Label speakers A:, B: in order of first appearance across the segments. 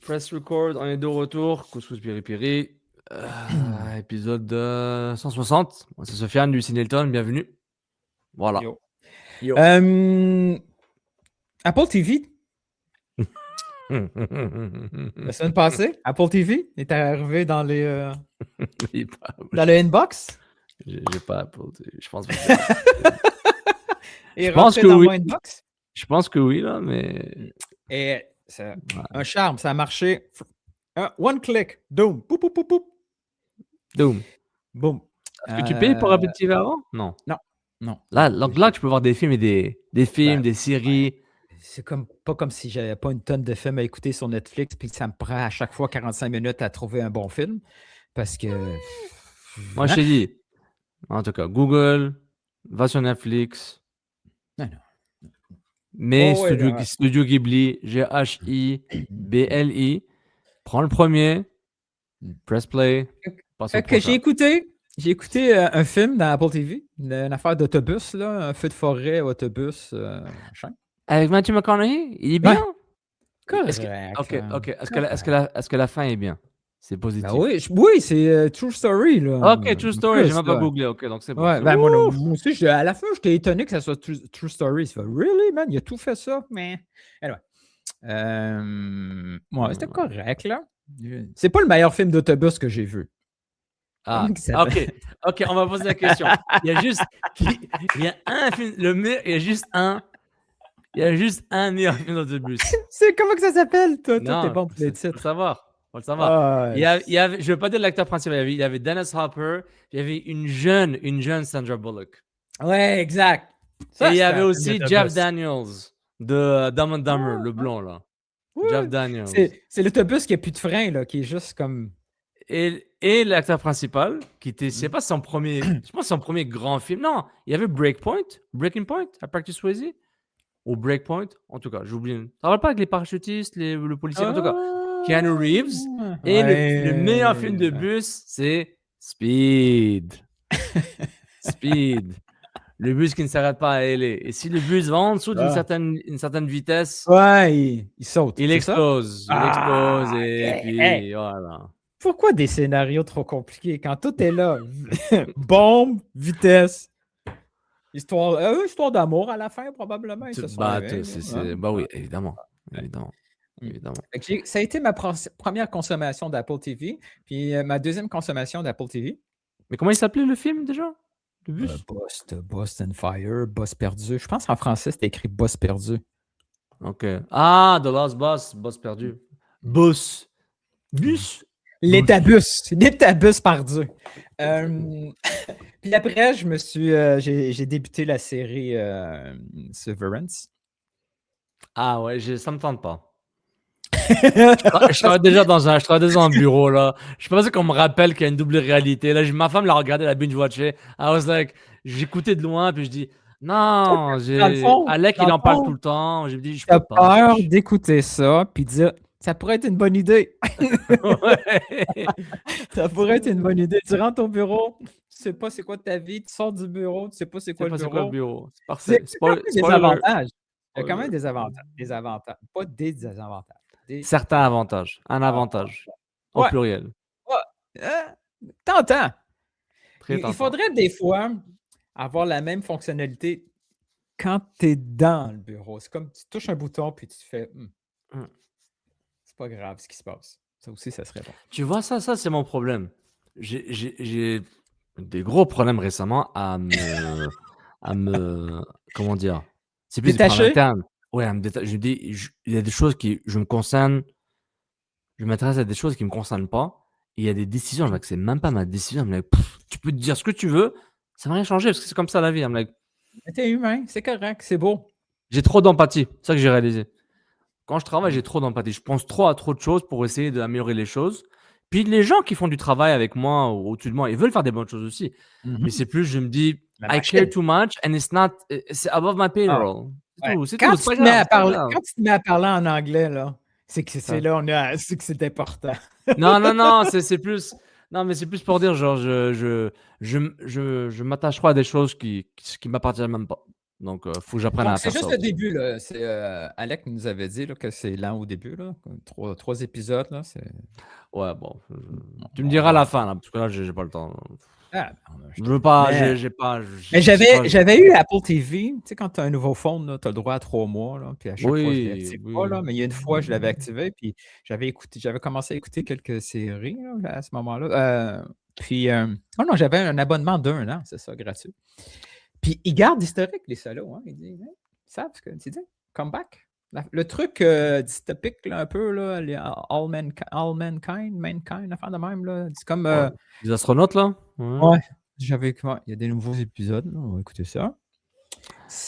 A: press record, on est de retour. Couscous Piri Piri. Épisode 160. Moi, c'est Sofiane du Cinelton, bienvenue. Voilà.
B: Yo.
A: Yo.
B: Apple TV, la semaine passée, Apple TV est arrivé dans les dans le inbox.
A: J'ai pas Apple TV. Je pense que
B: Et
A: Je pense
B: rentré
A: que
B: dans
A: oui.
B: mon inbox.
A: je pense que oui, là, mais.
B: Et c'est un charme, ça a marché. One click, boom, poup, poup, poup, poup.
A: Doom.
B: Boom.
A: Est-ce que tu payes pour Apple TV avant? Non.
B: Non.
A: Là, donc là, tu peux voir des films et des films, des séries.
B: C'est pas comme si j'avais pas une tonne de films à écouter sur Netflix puis que ça me prend à chaque fois 45 minutes à trouver un bon film. Parce que.
A: Moi, je t'ai dit. En tout cas, Google, va sur Netflix.
B: Non.
A: Mais
B: Oh, ouais,
A: Studio Ghibli, Ghibli, prends le premier, press play, passe au
B: Fait que
A: prochain.
B: j'ai écouté un film dans Apple TV, une affaire d'autobus, là, un feu de forêt, autobus, machin.
A: Avec Matthew McConaughey, il est bien.
B: Ouais. Correct.
A: Ok. Est-ce que la fin est bien? C'est positif.
B: Ben oui, c'est True Story, là.
A: Ok, True Story, j'ai même pas googlé. Ok, donc c'est bon.
B: Ouais,
A: c'est
B: ben
A: bon.
B: moi aussi, à la fin, j'étais étonné que ça soit True Story. Ça fait, really, man? Il a tout fait ça? Mais. Anyway. Ouais, c'était correct, là. C'est pas le meilleur film d'autobus que j'ai vu.
A: Ah, ok, on va poser la question. Il y a juste un film, il y a juste un meilleur film d'autobus.
B: C'est comment que ça s'appelle, toi?
A: Non,
B: Toi, t'es bon pour les
A: faut
B: titres.
A: le savoir. Il y avait, je veux pas dire l'acteur principal, il y avait Dennis Hopper, il y avait une jeune Sandra Bullock.
B: Ouais, exact.
A: Et il y avait aussi Jeff Daniels de Dumb and Dumber, le blond, là.
B: Ouais.
A: Jeff Daniels.
B: C'est l'autobus qui a plus de frein, là, qui est juste comme...
A: Et l'acteur principal, qui était, je sais pas, son premier grand film. Non, il y avait Breaking Point, à Practice Swayze. Ou Breakpoint, en tout cas, j'oublie. Ça ne pas avec les parachutistes, le policier, en tout cas. Keanu Reeves. Et le meilleur film de bus, c'est Speed. Speed. Le bus qui ne s'arrête pas à LA. Et si le bus va en dessous d'une certaine vitesse,
B: il saute.
A: Il explose. Et puis voilà.
B: Pourquoi des scénarios trop compliqués quand tout est là? Bombe, vitesse. Histoire d'amour à la fin, probablement.
A: Oui, évidemment.
B: Ça a été ma première consommation d'Apple TV, puis ma deuxième consommation d'Apple TV.
A: Mais comment il s'appelait le film déjà? Le bus?
B: Boss and Fire, Boss perdu. Je pense qu'en français, c'était écrit Boss perdu.
A: Ok. Ah, The Lost Boss, Boss perdu. Bus.
B: L'étabus perdu. Puis après, j'ai débuté la série Severance.
A: Ah ouais, ça me tente pas. je travaille déjà dans un bureau, là. Je pense qu'on me rappelle qu'il y a une double réalité. Là, ma femme l'a regardé, la binge-watché. J'écoutais de loin, puis je dis, non, Alec, il en parle tout le temps. J'ai dit, je peux pas.
B: T'as peur d'écouter ça, puis dire, ça pourrait être une bonne idée. Ça pourrait être une bonne idée. Tu rentres au bureau, tu sais pas c'est quoi ta vie, tu sors du bureau, tu sais pas c'est quoi le bureau.
A: C'est parfait.
B: C'est quand même des avantages. Il y a quand même des avantages. Pas des désavantages.
A: Certains avantages. Un avantage. Au pluriel.
B: T'entends.
A: Il
B: faudrait des fois avoir la même fonctionnalité quand tu es dans le bureau. C'est comme tu touches un bouton puis tu fais c'est pas grave ce qui se passe. Ça aussi, ça serait bon.
A: Tu vois, ça c'est mon problème. J'ai des gros problèmes récemment à me comment dire? C'est plus
B: détaché?
A: des termes. Ouais, à me détacher. Je dis, il y a des choses qui je m'intéresse à des choses qui me concernent pas. Et il y a des décisions, que c'est même pas ma décision. Tu peux te dire ce que tu veux, ça va rien changer parce que c'est comme ça la vie.
B: T'es humain, c'est correct, c'est beau.
A: J'ai trop d'empathie, c'est ça que j'ai réalisé. Quand je travaille, j'ai trop d'empathie. Je pense trop à trop de choses pour essayer d'améliorer les choses. Puis les gens qui font du travail avec moi ou au-dessus de moi, ils veulent faire des bonnes choses aussi. Mais c'est plus, je me dis, I care too much and c'est above my payroll. C'est tout.
B: Quand tu te mets à parler en anglais, là, c'est que c'est important.
A: Non, c'est plus. Non, mais c'est plus pour dire, genre, je m'attache pas à des choses qui m'appartiennent même pas. Donc, faut que j'apprenne
B: Donc,
A: à
B: c'est
A: faire ça
B: juste le
A: aussi.
B: début, là. C'est Alec nous avait dit là, que c'est lent au début, là. Trois épisodes, là.
A: Ouais, bon. Tu me
B: On
A: diras à la
B: va.
A: fin, là, parce que là, j'ai pas le temps.
B: Ah,
A: Je veux pas,
B: mais
A: j'ai pas.
B: mais
A: J'ai pas.
B: j'avais eu Apple TV. Tu sais, quand tu as un nouveau phone, tu as le droit à 3 mois, là, puis à chaque fois, je ne
A: Oui,
B: l'active pas,
A: oui.
B: là, mais il y a une fois, je l'avais activé, puis j'avais commencé à écouter quelques séries là, à ce moment-là. Puis, oh non, j'avais un abonnement d'1 an, c'est ça, gratuit. Puis, ils gardent l'historique, les salauds. Hein, ils disent, ils savent ce que tu dis, comeback. Le truc dystopique, là, un peu, là, all mankind, affaire de même, là. C'est comme.
A: Ouais. Les astronautes, là? Ouais.
B: Ouais, il y a des nouveaux épisodes, là, on va écouter ça.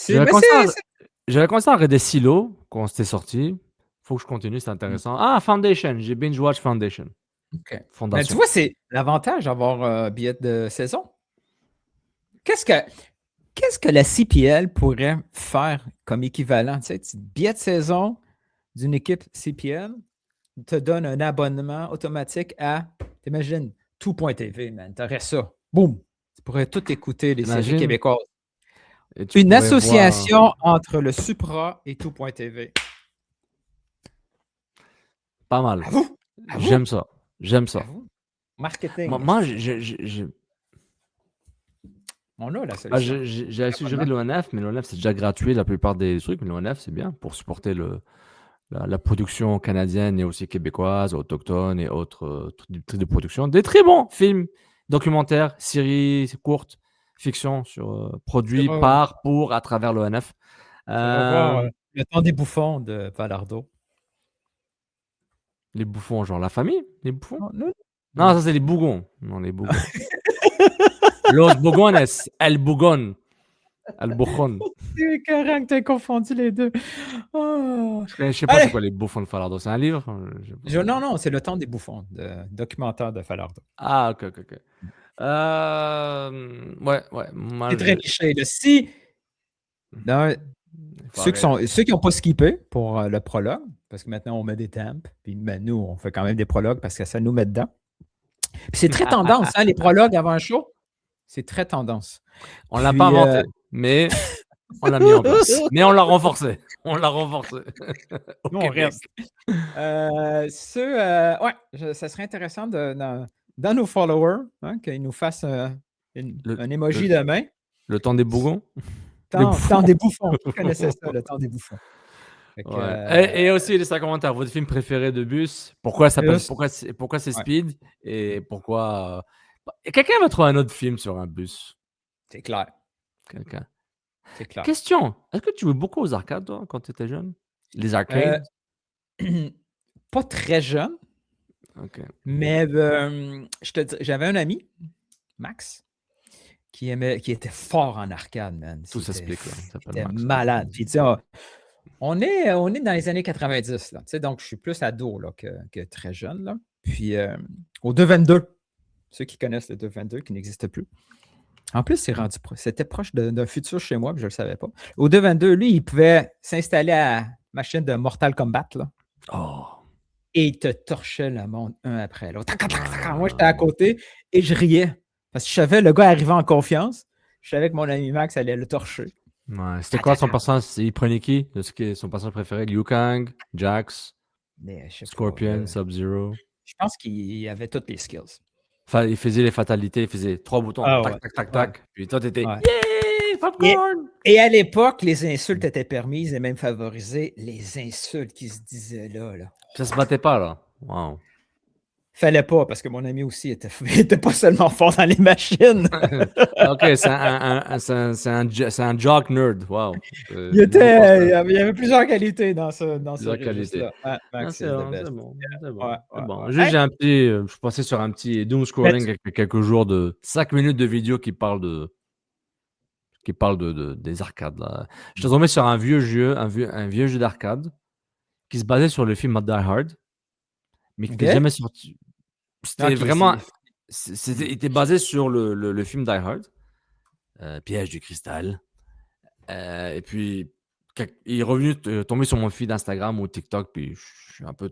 A: J'avais
B: Mais
A: commencé à,
B: c'est.
A: j'avais commencé à regarder Silo quand c'était sorti. Faut que je continue, c'est intéressant. Ah, Foundation. J'ai binge-watch Foundation.
B: OK. Mais tu
A: Fondation.
B: vois, c'est l'avantage d'avoir un billet de saison. Qu'est-ce que la CPL pourrait faire comme équivalent? Tu sais, billet de saison d'une équipe CPL te donne un abonnement automatique à, t'imagines, tout.tv, man. T'aurais ça. Boum! Tu pourrais tout écouter les séries
A: T'imagines?
B: québécoises.
A: Et tu
B: Une
A: pourrais voir.
B: association entre le Supra et tout.tv.
A: Pas mal.
B: À vous! À
A: J'aime
B: vous!
A: ça. J'aime
B: À
A: ça.
B: vous! Marketing.
A: Moi,
B: On a la solution.
A: j'ai suggéré l'ONF, mais l'ONF, c'est déjà gratuit, la plupart des trucs. Mais l'ONF, c'est bien pour supporter la production canadienne et aussi québécoise, autochtone et autres trucs de production. Des très bons films, documentaires, séries courtes, fiction produits par, pour, à travers l'ONF.
B: Tu vas voir le temps des bouffons de Valardo.
A: Les bouffons, genre la famille, les bouffons?
B: Non.
A: Non, ça c'est les bougons. Non, les bougons. Los bogones, el bougon, el bouchon.
B: C'est écœurant que tu aies confondu les deux. Oh.
A: Je sais pas c'est quoi les bouffons de Falardo. C'est un livre?
B: Non, c'est le temps des bouffons, documentaire de Falardo.
A: Ah, ok. Ouais. Moi,
B: C'est très cliché. Si ceux qui n'ont pas skippé pour le prologue, parce que maintenant on met des temps, puis nous, on fait quand même des prologues parce que ça nous met dedans. Puis c'est très tendance, hein, les prologues avant un show. C'est très tendance.
A: On l'a pas inventé, mais on l'a mis en place. Mais on l'a renforcé. Nous,
B: on reste. Ça serait intéressant dans nos followers, hein, qu'ils nous fassent un emoji de main.
A: Le temps des bougons?
B: Temps des bouffons. Vous connaissez ça, le temps des bouffons.
A: Et aussi laissez un commentaire. Votre film préféré de bus? Pourquoi c'est Speed? Et pourquoi... Quelqu'un va trouver un autre film sur un bus?
B: C'est clair.
A: Quelqu'un.
B: C'est clair.
A: Question. Est-ce que tu jouais beaucoup aux arcades, toi, quand tu étais jeune? Les arcades?
B: Pas très jeune.
A: OK.
B: Mais j'avais un ami, Max, qui était fort en arcade, man.
A: Tout s'explique, là.
B: Il était malade. Puis, on est dans les années 90, là. Donc, je suis plus ado là, que très jeune. Là. Puis, au 222, ceux qui connaissent le 222, qui n'existe plus. En plus, c'était proche d'un futur chez moi, puis je ne le savais pas. Au 222, lui, il pouvait s'installer à la machine de Mortal Kombat, là.
A: Oh!
B: Et il te torchait le monde un après l'autre. Moi, j'étais à côté et je riais. Parce que je savais, le gars arrivait en confiance. Je savais que mon ami Max allait le torcher.
A: Ouais. C'était quoi son personnage? Il prenait qui? Son personnage préféré? Liu Kang, Jax, Scorpion, Sub-Zero?
B: Je pense qu'il avait toutes les skills.
A: Enfin, il faisait les fatalités, il faisait 3 boutons, tac. Puis toi, t'étais yeah, popcorn!
B: Et à l'époque, les insultes étaient permises et même favorisées. Les insultes qui se disaient là.
A: Ça se battait pas, là. Wow.
B: Fallait pas, parce que mon ami aussi était pas seulement fort dans les machines.
A: OK, c'est un jock nerd. Wow.
B: Il y avait plusieurs qualités dans ce registre-là.
A: C'est bon. Juste, je suis passé sur un petit doom scrolling avec quelques jours de 5 minutes de vidéo qui parle des arcades. Là. Je suis tombé sur un vieux jeu d'arcade qui se basait sur le film Die Hard, mais qui n'était jamais sorti. C'était vraiment... Il était basé sur le film Die Hard. Piège du cristal. Et puis, il est revenu tomber sur mon feed d'Instagram ou TikTok, puis je suis un peu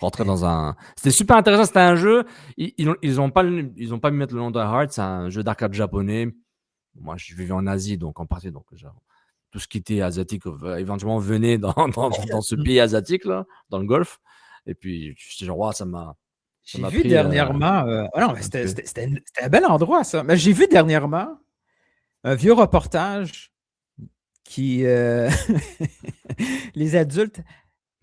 A: rentré dans un... C'était super intéressant, c'était un jeu. Ils ont pas mis mettre le nom Die Hard, c'est un jeu d'arcade japonais. Moi, je vivais en Asie, donc en partie, donc tout ce qui était asiatique, éventuellement, venait dans ce pays asiatique, là, dans le Golfe. Et puis, j'étais genre, ça m'a
B: J'ai vu
A: pris...
B: dernièrement. Non, mais
A: un
B: c'était
A: peu.
B: un bel endroit, ça. Mais j'ai vu dernièrement un vieux reportage qui. Les adultes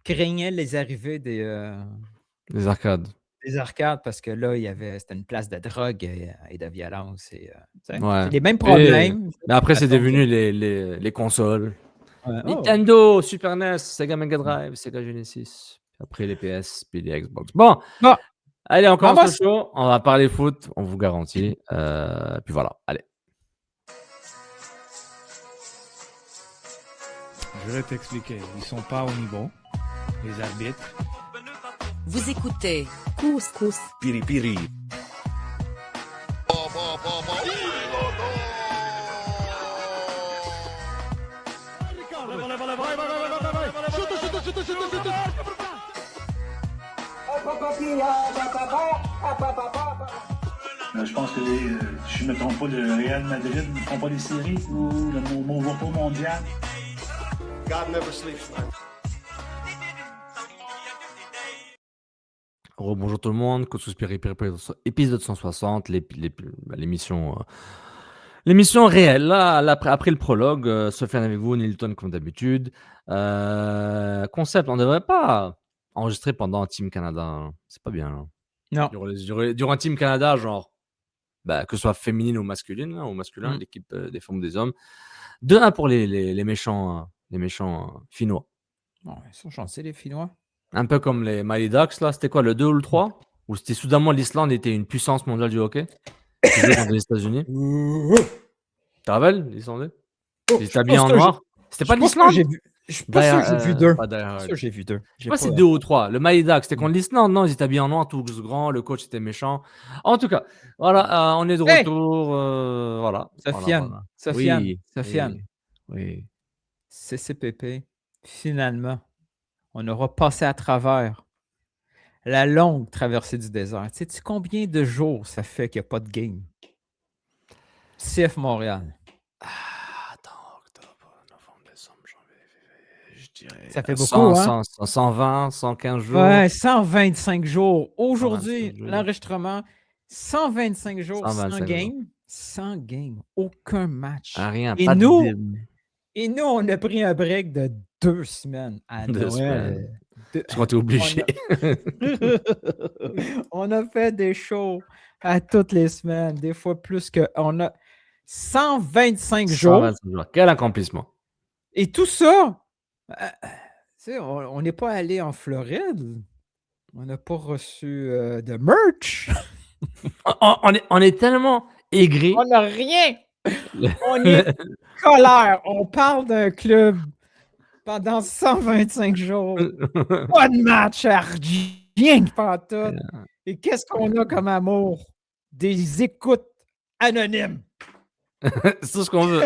B: craignaient les arrivées
A: Les arcades.
B: des arcades parce que là, c'était une place de drogue et de violence. Tu sais,
A: Ouais.
B: c'est les mêmes
A: Et-
B: problèmes.
A: Mais après, c'est
B: Attends,
A: devenu les consoles.
B: ouais. Oh,
A: Nintendo, Super NES, Sega Mega Drive, Sega Genesis. Après les PS, puis les Xbox. Bon,
B: bon,
A: allez, on
B: on va
A: commence le show. On va parler foot, on vous garantit. Puis voilà, allez.
C: Je vais t'expliquer. Ils sont pas au niveau, les arbitres.
D: Vous écoutez Couscous.
E: Piri piri.
F: Je pense que si je ne me trompe pas, le Real Madrid ne font pas des séries ou le Movo mondial.
G: God never sleeps, man.
A: Bonjour tout le monde, Couscous Piri Piri, épisode 160, l'émission réelle. Là, après le prologue, Sofiane avec vous, Nilton comme d'habitude. Concept, on ne devrait pas enregistrer pendant Team Canada. Hein. C'est pas bien. Hein.
B: non.
A: Durant Team Canada, genre, que ce soit féminine ou masculine, hein, ou masculin, l'équipe des femmes ou des hommes. 2-1 pour les méchants Finnois.
B: Bon, ils sont chanceux, les Finnois.
A: Un peu comme les Mighty Ducks, là. C'était quoi, le 2 ou le 3? Où c'était soudainement l'Islande était une puissance mondiale du hockey. Qui jouait contre les États-Unis. Tu te rappelles, l'Islandais? Ils étaient habillés en noir. C'était pas l'Islande?
B: Je suis pas sûr que j'ai vu deux.
A: Pas
B: Je suis sûr que j'ai vu deux.
A: Je sais pas si c'est 2 ou 3. Le Mighty Ducks, c'était contre l'Islande. Non, ils étaient habillés en noir, tous grands. Le coach était méchant. En tout cas, voilà, on est de retour. Voilà.
B: Sofiane.
A: Voilà.
B: Sofiane.
A: Oui,
B: Sofiane.
A: oui.
B: CCPP, finalement, on aura passé à travers la longue traversée du désert. Sais-tu combien de jours ça fait qu'il n'y a pas de game? CF Montréal.
A: Attends, octobre, novembre, décembre, janvier, février, je dirais.
B: Ça fait beaucoup,
A: 120, 115 jours.
B: Ouais, 125 jours. Aujourd'hui,
A: 125 jours.
B: l'enregistrement, 125 jours
A: 125
B: sans game. Sans game. Aucun match.
A: Rien,
B: Et
A: pas
B: nous,
A: de...
B: Et nous, on a pris un break de 2 semaines à Noël.
A: Parce qu'on était obligé.
B: On a fait des shows à toutes les semaines, des fois plus que... On a 125 jours.
A: 125 jours. Quel accomplissement.
B: Et tout ça, on n'est pas allé en Floride. On n'a pas reçu de merch.
A: On est tellement aigris.
B: On n'a rien. On est colère. On parle d'un club pendant 125 jours. Pas de match, rien pas tout. Et qu'est-ce qu'on a comme amour? Des écoutes anonymes.
A: C'est tout ce qu'on veut.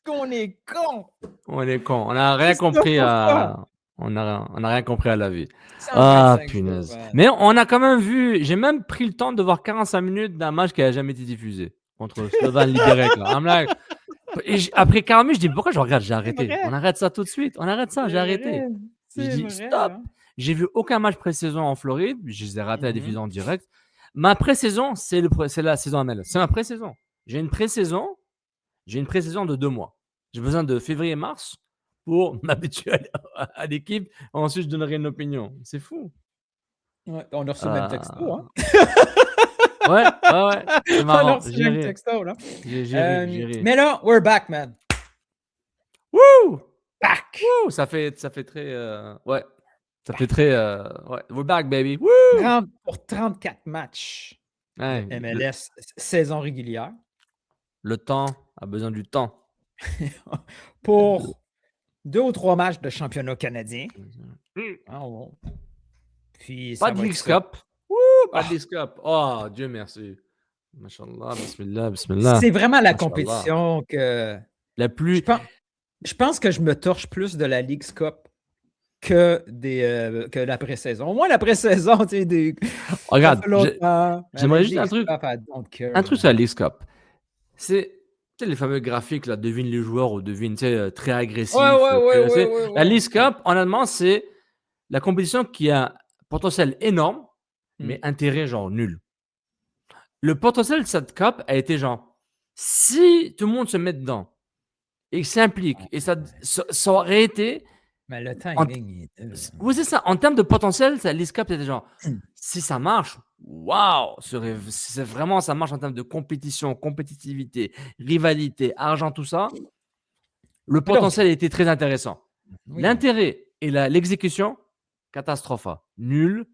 B: On est con.
A: On est con. On n'a rien compris à... On n'a rien compris à la vie. Punaise.
B: Jours,
A: mais on a quand même vu... J'ai même pris le temps de voir 45 minutes d'un match qui n'a jamais été diffusé. Contre Slovan Liberec. Après 40 minutes, je dis pourquoi je regarde? J'ai arrêté. On arrête ça tout de suite. On arrête ça, j'ai arrêté. Je dis stop. Hein? J'ai vu aucun match pré-saison en Floride. Je les ai ratés à la diffusion en direct. Ma pré-saison, c'est la saison MLS. C'est ma pré-saison. J'ai une pré-saison de 2 mois. J'ai besoin de février-mars pour m'habituer à l'équipe. Ensuite, je donnerai une opinion. C'est fou.
B: Ouais, on a reçu le même texto. Hein?
A: Ouais. C'est marrant.
B: On a reçu le même texto. Là.
A: J'ai ri.
B: Mais là, we're back, man.
A: Woo!
B: Back!
A: Woo! Ça fait très... ouais. Ça fait très... ouais. We're back, baby. Woo!
B: Pour 34 matchs.
A: Ouais,
B: MLS, saison régulière.
A: Le temps a besoin du temps.
B: Pour 2 ou 3 matchs de championnat canadien. Puis,
A: pas de League Cup. Pas de League Cup. Oh, Dieu merci. Mashallah, bismillah.
B: C'est vraiment la compétition que...
A: La plus...
B: Je pense que je me torche plus de la League Cup que la pré-saison. Au moins, la pré-saison, tu sais, des...
A: Regarde, j'aimerais juste
B: un
A: truc sur la League Cup. C'est Tu sais, les fameux graphiques, là, devine les joueurs ou devine, tu sais, très agressif.
B: Ouais.
A: La League Cup, honnêtement, c'est la compétition qui a potentiel énorme, mais intérêt genre nul. Le potentiel de cette cup a été genre, si tout le monde se met dedans et s'implique, et ça aurait été.
B: Mais le
A: En-
B: timing
A: Oui, c'est ça. En termes de potentiel, la League Cup, c'était genre, si ça marche, waouh, c'est vraiment, ça marche en termes de compétition, compétitivité, rivalité, argent, tout ça. Le potentiel était très intéressant.
B: Oui.
A: L'intérêt et l'exécution, catastrophe. Nul.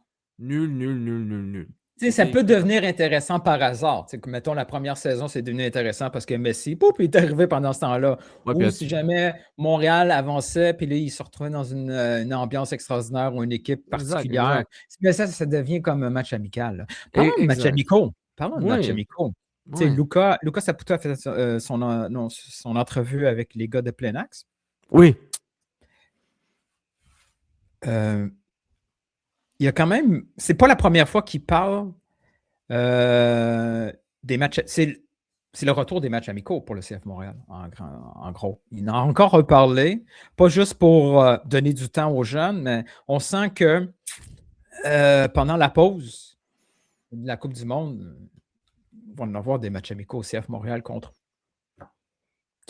B: Tu sais, ça peut devenir intéressant par hasard. Tu sais, comme, mettons, la première saison, c'est devenu intéressant parce que Messi, pouf, il est arrivé pendant ce temps-là.
A: Ouais,
B: Ou
A: puis
B: si jamais Montréal avançait, puis là, il se retrouvait dans une ambiance extraordinaire ou une équipe particulière.
A: Exact.
B: Mais ça devient comme un match amical. Là. Parlons de match
A: Exact.
B: amicaux. Parlons de match
A: Oui.
B: amicaux. Tu sais,
A: Ouais.
B: Lucas Saputo a fait son entrevue avec les gars de Pleinax.
A: Oui.
B: Il y a quand même. C'est pas la première fois qu'il parle des matchs. C'est le retour des matchs amicaux pour le CF Montréal, en gros. Il en a encore reparlé, pas juste pour donner du temps aux jeunes, mais on sent que pendant la pause de la Coupe du Monde, il va en avoir des matchs amicaux au CF Montréal contre.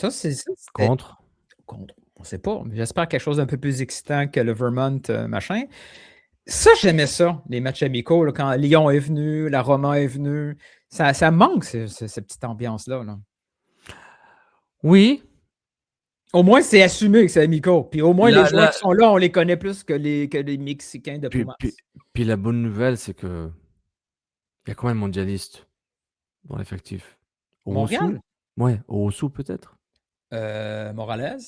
B: Ça, c'est
A: Contre.
B: On ne sait pas. J'espère quelque chose d'un peu plus excitant que le Vermont machin. Ça, j'aimais ça, les matchs amicaux, là, quand Lyon est venu, la Roma est venue. Ça manque, cette petite ambiance-là. Là.
A: Oui.
B: Au moins, c'est assumé que c'est amicaux. Puis au moins, les joueurs qui sont là, on les connaît plus que les Mexicains de Pumas.
A: Puis la bonne nouvelle, c'est que il y a quand même mondialiste dans l'effectif.
B: Montréal?
A: Ouais, Owusu peut-être.
B: Morales?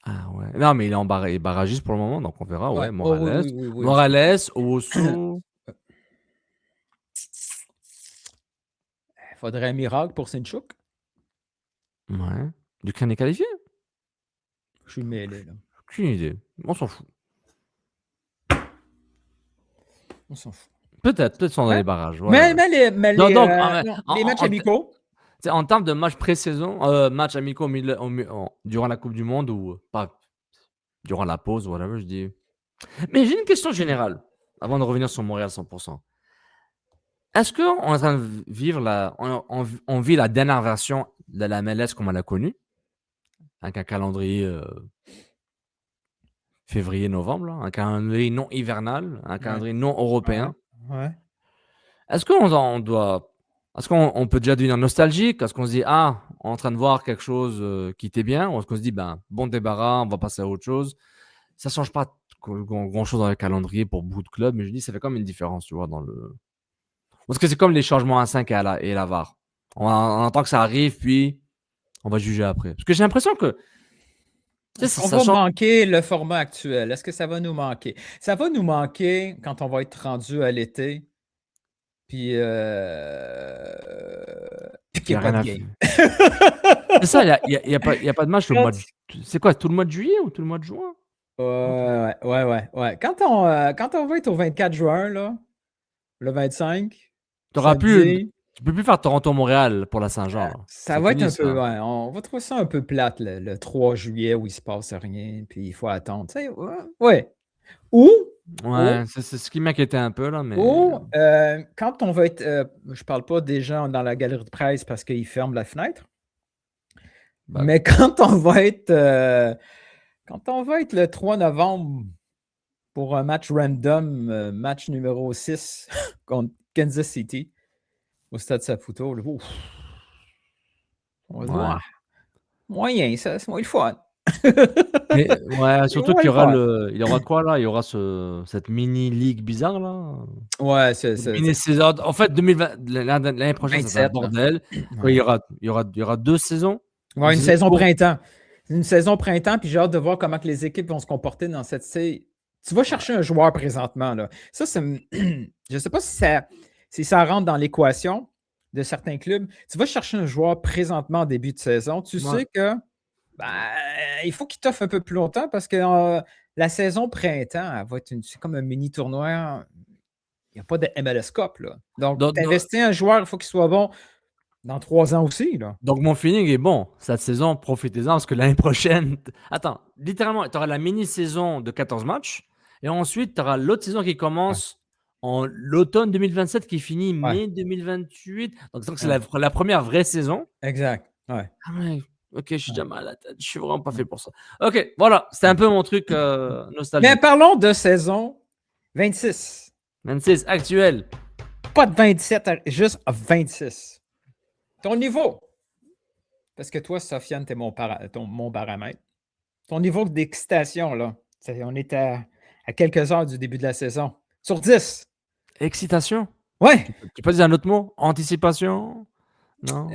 A: Ah ouais. Non, mais il est en barragiste pour le moment, donc on verra. Ouais, Morales.
B: Oui.
A: Morales, Owusu.
B: Il faudrait un miracle pour Sinchuk.
A: Ouais. L'Ukraine est qualifiée?
B: Je suis mêlé, là.
A: Aucune idée. On s'en fout.
B: On s'en fout.
A: Peut-être sont dans les barrages. Ouais,
B: mais les matchs amicaux.
A: En termes de matchs pré-saison, matchs amicaux durant la Coupe du Monde ou pas durant la pause, whatever, je dis. Mais j'ai une question générale avant de revenir sur Montréal 100%. Est-ce qu'on est en train de vivre on vit la dernière version de la MLS comme on l'a connue, avec un calendrier février-novembre, un calendrier non hivernal, un calendrier non européen?
B: Ouais.
A: Est-ce qu'on peut déjà devenir nostalgique? Est-ce qu'on se dit, on est en train de voir quelque chose qui était bien? Ou est-ce qu'on se dit, bon débarras, on va passer à autre chose? Ça ne change pas grand-chose dans le calendrier pour beaucoup de clubs, mais je dis, ça fait quand même une différence, tu vois, dans le... Parce que c'est comme les changements à 5 et la VAR. On entend que ça arrive, puis on va juger après. Parce que j'ai l'impression que...
B: On va manquer le format actuel. Est-ce que ça va nous manquer? Ça va nous manquer quand on va être rendu à l'été. Puis, qu'il n'y a pas de game.
A: C'est ça, il n'y a pas de match le mois de... C'est quoi, tout le mois de juillet ou tout le mois de juin?
B: Ouais. Quand on va être au 24 juin, là, le 25,
A: tu peux plus faire Toronto-Montréal pour la Saint-Jean.
B: Ça va être un peu... Ouais, on va trouver ça un peu plate, le 3 juillet, où il ne se passe rien, puis il faut attendre. Tu sais, ouais. Ou...
A: Ouais, c'est ce qui m'inquiétait un peu, là, mais...
B: Ou, quand on va être... je parle pas des gens dans la galerie de presse parce qu'ils ferment la fenêtre, mais quand on va être... le 3 novembre pour un match random, match numéro 6 contre Kansas City au Stade Saputo, là, on va voir. Moyen, ça, c'est moins le fun.
A: Ouais, surtout qu'il y aura il y aura quoi là? Il y aura cette mini-ligue bizarre là.
B: Ouais, c'est
A: mini-saison. En fait, 2020, l'année prochaine, ça sera un bordel. Ouais. Il y aura 2 saisons.
B: Ouais, une saison printemps. Une saison printemps, puis j'ai hâte de voir comment que les équipes vont se comporter dans cette série. Tu vas chercher un joueur présentement, là. Ça, je sais pas si ça rentre dans l'équation de certains clubs. Tu vas chercher un joueur présentement en début de saison. Tu sais que il faut qu'il t'offre un peu plus longtemps parce que la saison printemps, c'est comme un mini tournoi. Il n'y a pas de MLS Cup, là. Donc, t'investis un joueur, il faut qu'il soit bon Dans 3 ans aussi, là.
A: Donc, mon feeling est bon. Cette saison, profitez-en parce que l'année prochaine. Attends, littéralement, tu auras la mini-saison de 14 matchs. Et ensuite, tu auras l'autre saison qui commence en l'automne 2027 qui finit mai 2028. Donc c'est la première vraie saison.
B: Exact. Ouais.
A: Ah ouais. Ok, je suis déjà mal à la tête. Je suis vraiment pas fait pour ça. Ok, voilà. C'était un peu mon truc nostalgique.
B: Mais parlons de saison 26.
A: 26, actuel.
B: Pas de 27, juste 26. Ton niveau. Parce que toi, Sofiane, t'es mon baramètre. Ton niveau d'excitation, là. On est à quelques heures du début de la saison. Sur 10.
A: Excitation.
B: Ouais.
A: Tu peux dire un autre mot? Anticipation? Non?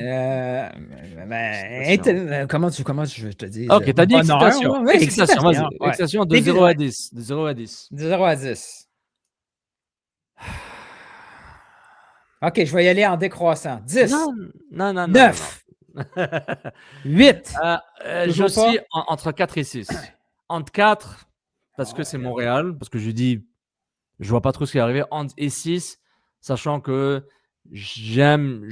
B: Comment je vais te dire?
A: Ok, t'as dit
B: Bonheur,
A: excitation.
B: ouais,
A: Excitation, vas-y.
B: ouais.
A: Excitation de 0 à 10. De 0 à 10.
B: De 0 à 10. Ok, je vais y aller en décroissant. 10.
A: Non.
B: 9. 8.
A: Je suis entre 4 et 6. Entre 4, parce que c'est Montréal, parce que je dis, je vois pas trop ce qui est arrivé. Entre et 6, sachant que j'aime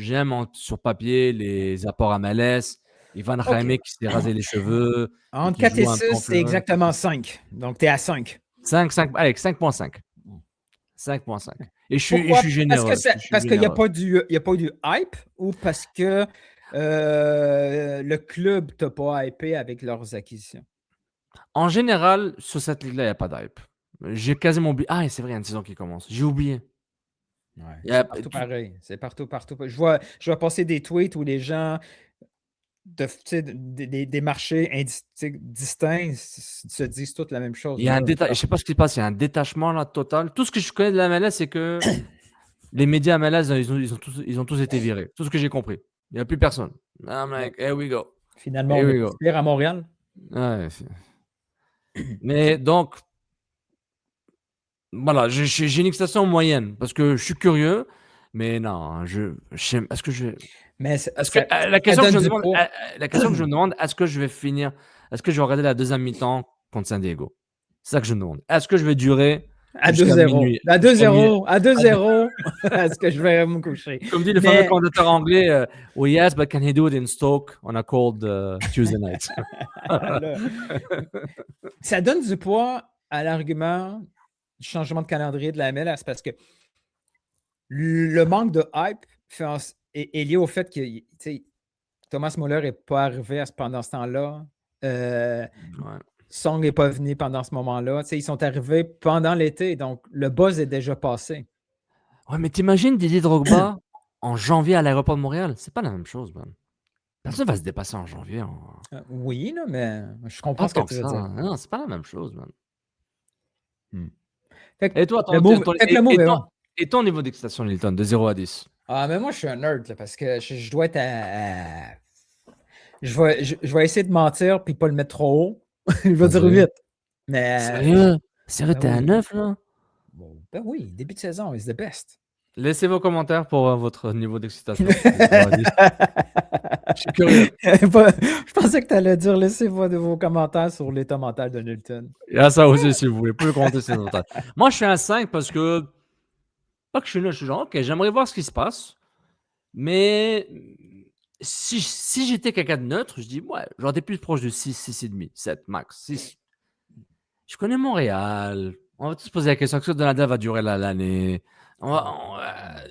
A: sur papier les apports à MLS. Ivan Jaime qui s'est rasé les cheveux.
B: Entre 4 et 6, c'est exactement 5. Donc, tu es à 5.
A: 5, allez, 5.5. 5.5. Et je suis généreux.
B: Parce qu'il n'y a pas eu du hype ou parce que le club t'a pas hypé avec leurs acquisitions?
A: En général, sur cette ligue-là, il n'y a pas d'hype. J'ai quasiment oublié. Ah, c'est vrai, il y a une saison qui commence. J'ai oublié.
B: Ouais, c'est partout pareil. C'est partout. Je vois passer des tweets où les gens des marchés distincts se disent toutes la même chose.
A: Il y a je ne sais pas ce qui se passe, il y a un détachement là total. Tout ce que je connais de la MLS, c'est que les médias MLS, ils ont tous été virés. Tout ce que j'ai compris. Il n'y a plus personne. I'm like, here we go.
B: Finalement, on est pire à Montréal.
A: Ouais, mais donc, voilà, j'ai une excitation moyenne parce que je suis curieux, mais non, est-ce que je... La question que je me demande, est-ce que je vais finir, est-ce que je vais regarder la deuxième mi-temps contre San Diego? C'est ça que je me demande. Est-ce que je vais durer
B: à 2-0? À 2-0? À 2-0? Est-ce que je vais me coucher?
A: Comme dit le fameux commentateur anglais, oh yes, but can he do it in Stoke on a cold Tuesday night?
B: Ça donne du poids à l'argument du changement de calendrier de la MLS parce que le manque de hype est lié au fait que Thomas Muller n'est pas arrivé pendant ce temps-là. Song n'est pas venu pendant ce moment-là. Ils sont arrivés pendant l'été, donc le buzz est déjà passé.
A: Ouais, mais t'imagines Didier Drogba en janvier à l'aéroport de Montréal? C'est pas la même chose, man. Personne va se dépasser en janvier.
B: Oui, là, mais je comprends ce que tu veux dire.
A: Non, c'est pas la même chose, man.
B: Et toi,
A: ton niveau d'excitation, Lilton, de 0 à 10?
B: Ah, mais moi, je suis un nerd, là, parce que je dois être à... Je vais essayer de mentir puis pas le mettre trop haut. Je vais dire 8. Mais...
A: Sérieux, t'es à 9, là?
B: Ben oui, début de saison, it's the best.
A: Laissez vos commentaires pour votre niveau d'excitation. Je suis curieux.
B: Je pensais que tu allais dire laissez vos commentaires sur l'état mental de Nilton.
A: Il y a ça aussi, si vous voulez. Vous pouvez compter sur notre. Moi, je suis un 5 parce que. Pas que je suis là, je suis genre, ok, j'aimerais voir ce qui se passe. Mais si j'étais quelqu'un de neutre, je dis, ouais, j'aurais été plus proche de 6, 6,5, 7 max. 6. Je connais Montréal. On va tous se poser la question, est-ce que Donaldin va durer l'année?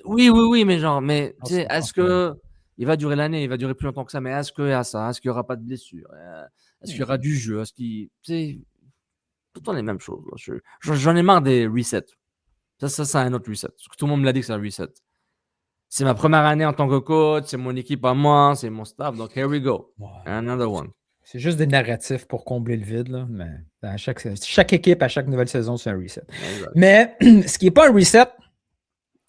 A: Oui, mais genre, mais tu sais, est-ce que il va durer l'année? Il va durer plus longtemps que ça, mais est-ce qu'il y a ça? Est-ce qu'il n'y aura pas de blessure? Est-ce qu'il y aura du jeu? Est-ce qu'il. Tu sais, tout le temps les mêmes choses. J'en ai marre des resets. Ça, c'est un autre reset. Tout le monde me l'a dit que c'est un reset. C'est ma première année en tant que coach, c'est mon équipe à moi, c'est mon staff, donc here we go. Another one.
B: C'est juste des narratifs pour combler le vide, là, mais à chaque équipe, à chaque nouvelle saison, c'est un reset. Exact. Mais ce qui n'est pas un reset,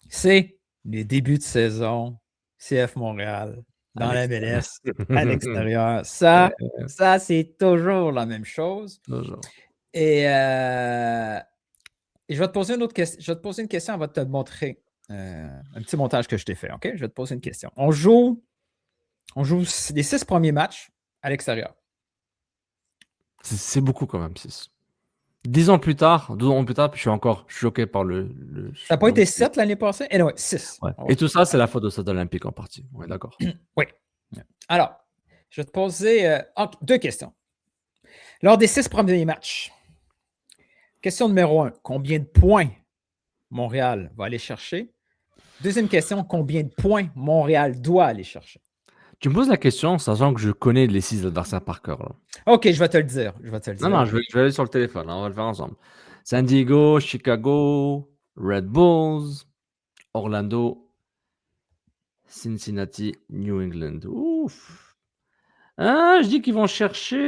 B: c'est les débuts de saison, CF Montréal, dans la MLS, à l'extérieur. Ça, c'est toujours la même chose.
A: Toujours.
B: Et je vais te poser une autre question. Je vais te poser une question avant de te montrer un petit montage que je t'ai fait. OK? Je vais te poser une question. On joue les 6 premiers matchs à l'extérieur.
A: C'est beaucoup quand même, 6. 10 ans plus tard, 12 ans plus tard, puis je suis encore choqué par le
B: Ça n'a pas été 7 l'année passée? Et non, 6.
A: Ouais. Et tout ça, c'est la faute de cet Olympique en partie. Ouais, d'accord.
B: Oui. Alors, je vais te poser 2 questions. Lors des 6 premiers matchs, question numéro 1, combien de points Montréal va aller chercher? Deuxième question, combien de points Montréal doit aller chercher?
A: Tu me poses la question, sachant que je connais les 6 adversaires par cœur. Là.
B: OK, je vais te le dire.
A: Non, je vais aller sur le téléphone. Là, on va le faire ensemble. San Diego, Chicago, Red Bulls, Orlando, Cincinnati, New England. Ouf. Je dis qu'ils vont chercher...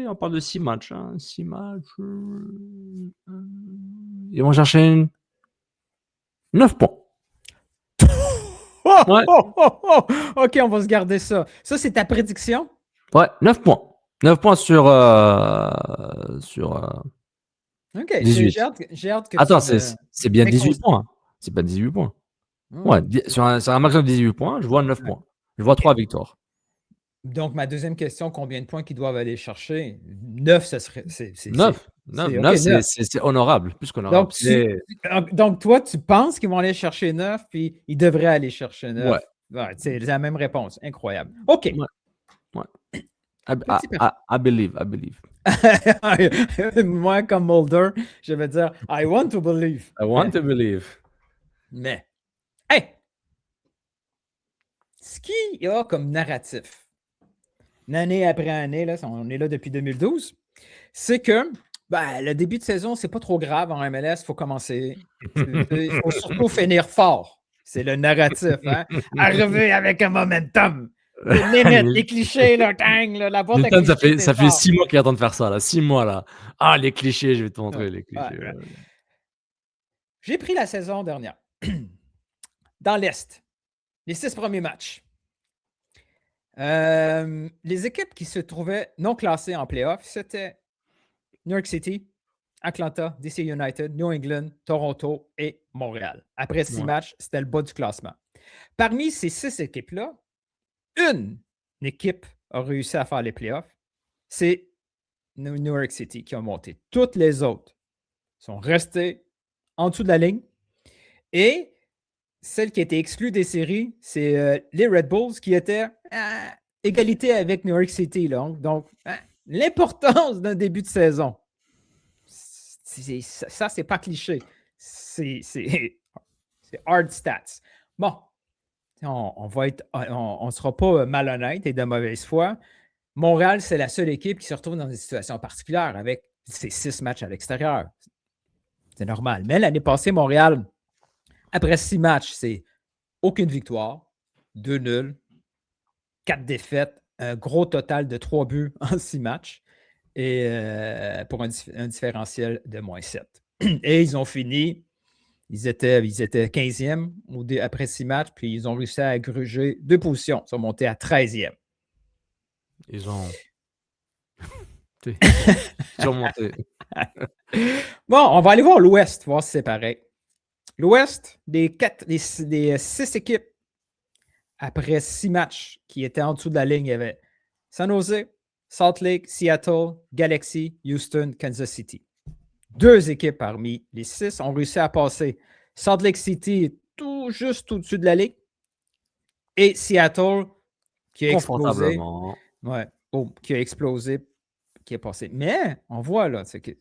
A: On parle de 6 matchs. 6 matchs. Ils vont chercher 9 points. Ouais.
B: OK, on va se garder ça. Ça, c'est ta prédiction?
A: Ouais, 9 points. 9 points sur...
B: OK,
A: 18.
B: j'ai hâte que
A: Attends,
B: tu
A: c'est bien 18 points. C'est pas 18 points. Ouais, sur un maximum de 18 points, je vois 9 points. Je vois 3 victoires.
B: Donc, ma deuxième question, combien de points qu'ils doivent aller chercher? 9, ça serait...
A: 9, c'est honorable, plus qu'honorable.
B: Donc, toi, tu penses qu'ils vont aller chercher 9, puis ils devraient aller chercher 9.
A: Ouais.
B: C'est la même réponse. Incroyable. OK.
A: Ouais. I believe.
B: Moi, comme Mulder, je vais dire I want to believe.
A: I want to believe.
B: Mais, hey! Ce qu'il y a comme narratif, année après année, là, on est là depuis 2012, c'est que le début de saison, c'est pas trop grave en MLS, il faut commencer. Il faut surtout finir fort. C'est le narratif. Hein? Arriver avec un momentum. Les clichés, là, la boîte à clichés.
A: Ça fait 6 mois qu'ils attendent de faire ça, là. 6 mois, là. Ah, les clichés, je vais te montrer les clichés.
B: Ouais. J'ai pris la saison dernière. Dans l'Est, les 6 premiers matchs. Les équipes qui se trouvaient non classées en playoff, c'était New York City, Atlanta, DC United, New England, Toronto et Montréal. Après 6 matchs, c'était le bas du classement. Parmi ces 6 équipes-là, une équipe a réussi à faire les playoffs. C'est New York City qui a monté. Toutes les autres sont restées en dessous de la ligne. Et celle qui a été exclue des séries, c'est les Red Bulls qui étaient à égalité avec New York City. Là. Donc, l'importance d'un début de saison, ça, c'est pas cliché. C'est hard stats. Bon, on ne sera pas malhonnête et de mauvaise foi. Montréal, c'est la seule équipe qui se retrouve dans une situation particulière avec ses 6 matchs à l'extérieur. C'est normal. Mais l'année passée, Montréal, après 6 matchs, c'est aucune victoire, 2 nuls, 4 défaites, un gros total de 3 buts en 6 matchs et pour un différentiel de -7. Et ils ont fini, ils étaient 15e après 6 matchs, puis ils ont réussi à gruger 2 positions. Ils sont montés à 13e.
A: Ils ont monté.
B: Bon, on va aller voir l'Ouest, voir si c'est pareil. L'Ouest, des 6 équipes, après 6 matchs qui étaient en dessous de la ligne, il y avait San Jose, Salt Lake, Seattle, Galaxy, Houston, Kansas City. 2 équipes parmi les 6 ont réussi à passer. Salt Lake City est tout juste au-dessus de la ligne. Et Seattle, qui a explosé. Qui a explosé, qui est passé. Mais on voit là, c'est que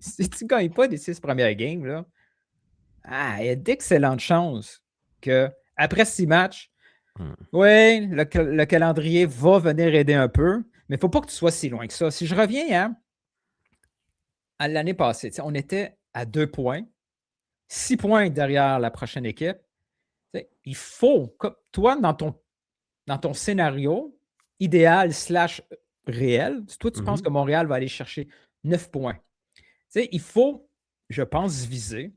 B: si tu ne gagnes pas des 6 premières games, là, il y a d'excellentes chances qu'après 6 matchs, le calendrier va venir aider un peu, mais il ne faut pas que tu sois si loin que ça. Si je reviens à l'année passée, on était à 2 points, 6 points derrière la prochaine équipe. Il faut, toi, dans ton scénario idéal / réel, toi, tu penses que Montréal va aller chercher 9 points. Il faut, je pense, viser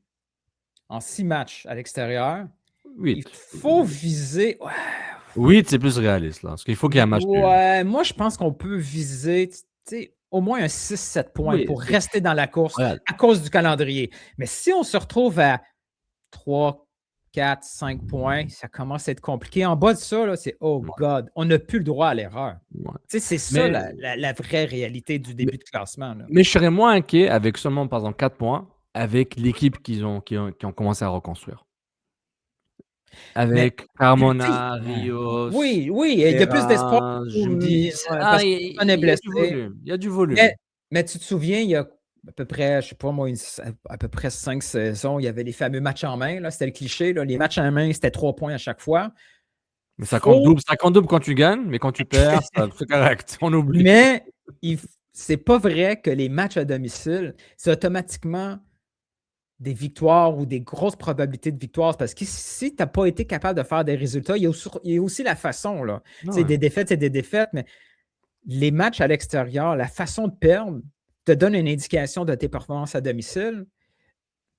B: en 6 matchs à l'extérieur.
A: 8.
B: Il faut viser...
A: 8, c'est plus réaliste, là, parce qu'il faut qu'il y ait un match.
B: Moi, je pense qu'on peut viser au moins un 6-7 points pour rester dans la course à cause du calendrier. Mais si on se retrouve à 3-4 4, 5 points, ça commence à être compliqué. En bas de ça, là, c'est oh God, on n'a plus le droit à l'erreur.
A: Ouais.
B: Tu sais, c'est ça
A: Mais-
B: la vraie réalité du début de classement. Là.
A: Mais je serais moins inquiet avec seulement, par exemple, 4 points avec l'équipe qui ont commencé à reconstruire. Avec Carmona,
B: Tu sais,
A: Rios.
B: Oui, il y a plus d'espoir.
A: Ferran, je me dis,
B: Parce que
A: il
B: Stéphane est
A: y a
B: blessé.
A: du volume. Il y a du volume.
B: Mais tu te souviens, il y a à peu près, je sais pas moi, à peu près 5 saisons, il y avait les fameux matchs en main. Là, c'était le cliché. Là, les matchs en main, c'était 3 points à chaque fois.
A: Mais ça compte double quand tu gagnes, mais quand tu perds, c'est correct. On oublie.
B: Mais c'est pas vrai que les matchs à domicile, c'est automatiquement des victoires ou des grosses probabilités de victoire. Parce que si tu n'as pas été capable de faire des résultats, il y a aussi la façon. Là.
A: Ouais.
B: Des défaites, c'est des défaites, mais les matchs à l'extérieur, la façon de perdre te donne une indication de tes performances à domicile.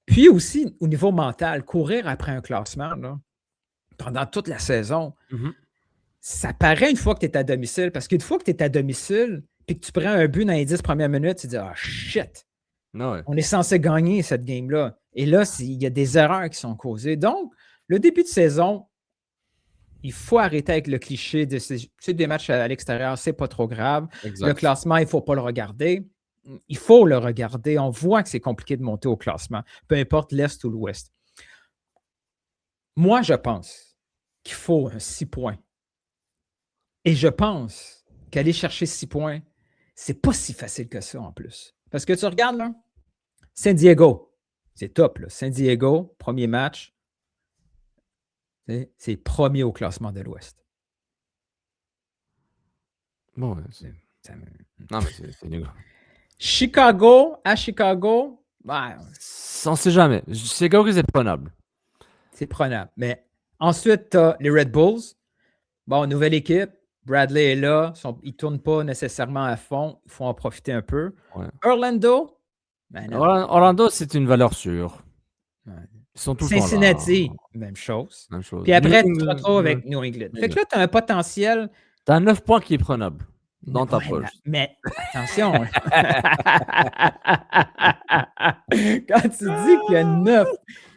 B: Puis aussi, au niveau mental, courir après un classement là, pendant toute la saison, ça paraît une fois que tu es à domicile. Parce qu'une fois que tu es à domicile puis que tu prends un but dans les 10 premières minutes, tu te dis « Ah, shit!
A: Ouais.
B: On est censé gagner cette game-là. » Et là, il y a des erreurs qui sont causées. Donc, le début de saison, il faut arrêter avec le cliché de c'est des matchs à l'extérieur, c'est pas trop grave.
A: Exact.
B: Le classement, il ne faut pas le regarder. Il faut le regarder. On voit que c'est compliqué de monter au classement, peu importe l'Est ou l'Ouest. Moi, je pense qu'il faut un 6 points. Et je pense qu'aller chercher 6 points, c'est pas si facile que ça en plus. Parce que tu regardes, là, San Diego, c'est top. Là. San Diego, premier match, c'est premier au classement de l'Ouest.
A: Bon, ouais, non, mais c'est nul.
B: Chicago, ben,
A: On ne sait jamais. C'est que c'est prenable.
B: c'est prenable. Mais ensuite, tu as les Red Bulls. Bon, nouvelle équipe. Bradley est là. Ils ne tournent pas nécessairement à fond. Il faut en profiter un peu.
A: Ouais.
B: Orlando. Ben non.
A: Orlando, c'est une valeur sûre.
B: Ouais.
A: Ils sont tout le temps là.
B: Cincinnati, même chose.
A: Même chose.
B: Puis après, tu
A: New
B: te
A: England,
B: retrouves avec New England.
A: New
B: Fait que là, tu as un potentiel.
A: Tu as 9 points qui est prenable dans ta
B: Ouais,
A: poche.
B: Mais attention. Quand tu dis qu'il y a 9,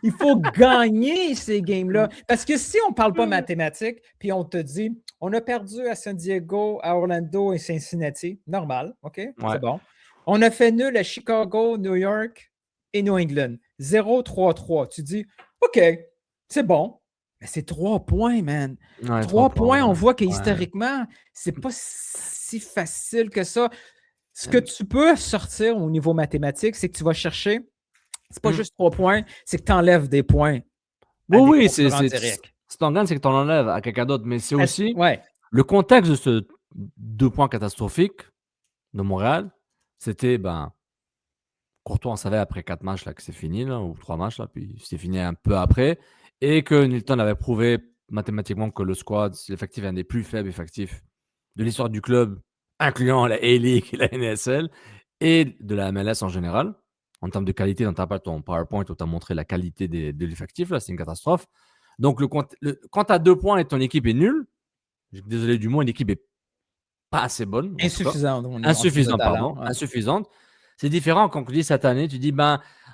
B: il faut gagner ces games-là. Parce que si on ne parle pas mathématiques, puis on te dit, on a perdu à San Diego, à Orlando et Cincinnati, normal, OK?
A: Ouais.
B: C'est bon. On a fait nul à Chicago, New York et New England. 0-3-3. Tu dis, OK, c'est bon. Mais c'est 3 points, man.
A: Ouais,
B: 3 points, on voit que
A: Ouais.
B: historiquement, c'est pas si facile que ça. Ce que tu peux sortir au niveau mathématique, c'est que tu vas chercher, c'est pas juste 3 points, c'est que tu enlèves des points.
A: Oui, c'est si t'en gagnes, c'est que t'en enlèves à quelqu'un d'autre. Mais c'est aussi le contexte de ce 2 points catastrophiques de Montréal. C'était, Courtois, on savait après 4 matchs là, que c'est fini, là, ou 3 matchs, là, puis c'est fini un peu après. Et que Nilton avait prouvé mathématiquement que le squad, l'effectif est un des plus faibles effectifs de l'histoire du club, incluant la A-League et la NSL, et de la MLS en général. En termes de qualité, dans ton PowerPoint où tu as montré la qualité de l'effectif, là, c'est une catastrophe. Donc, quand tu as 2 points et ton équipe est nulle, désolé du mot, une équipe est pas assez bonne.
B: Insuffisante.
A: Insuffisante. C'est différent quand tu dis cette année, tu dis,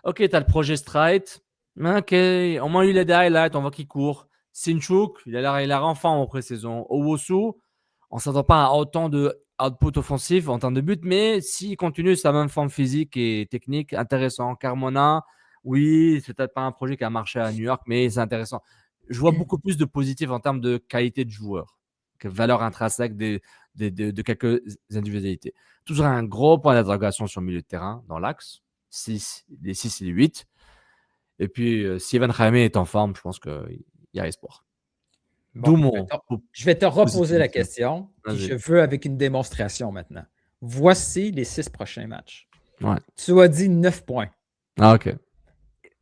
A: OK, tu as le projet Strite. OK, au moins il a des highlights, on voit qu'il court. Sinchuk, il a l'air enfin en pré-saison. Owosu, on ne s'attend pas à autant de output offensif en termes de but, mais s'il continue sa même forme physique et technique, intéressant. Carmona, oui, c'est peut-être pas un projet qui a marché à New York, mais c'est intéressant. Je vois beaucoup plus de positif en termes de qualité de joueur, que valeur intrinsèque de quelques individualités. Toujours un gros point d'interrogation sur le milieu de terrain, dans l'axe, les 6 et les 8. Et puis, si Evan Jaime est en forme, je pense qu'il y a espoir.
B: Je vais te reposer la question, puis je veux avec une démonstration maintenant. Voici les 6 prochains matchs.
A: Ouais.
B: Tu as dit 9 points.
A: Ah, OK.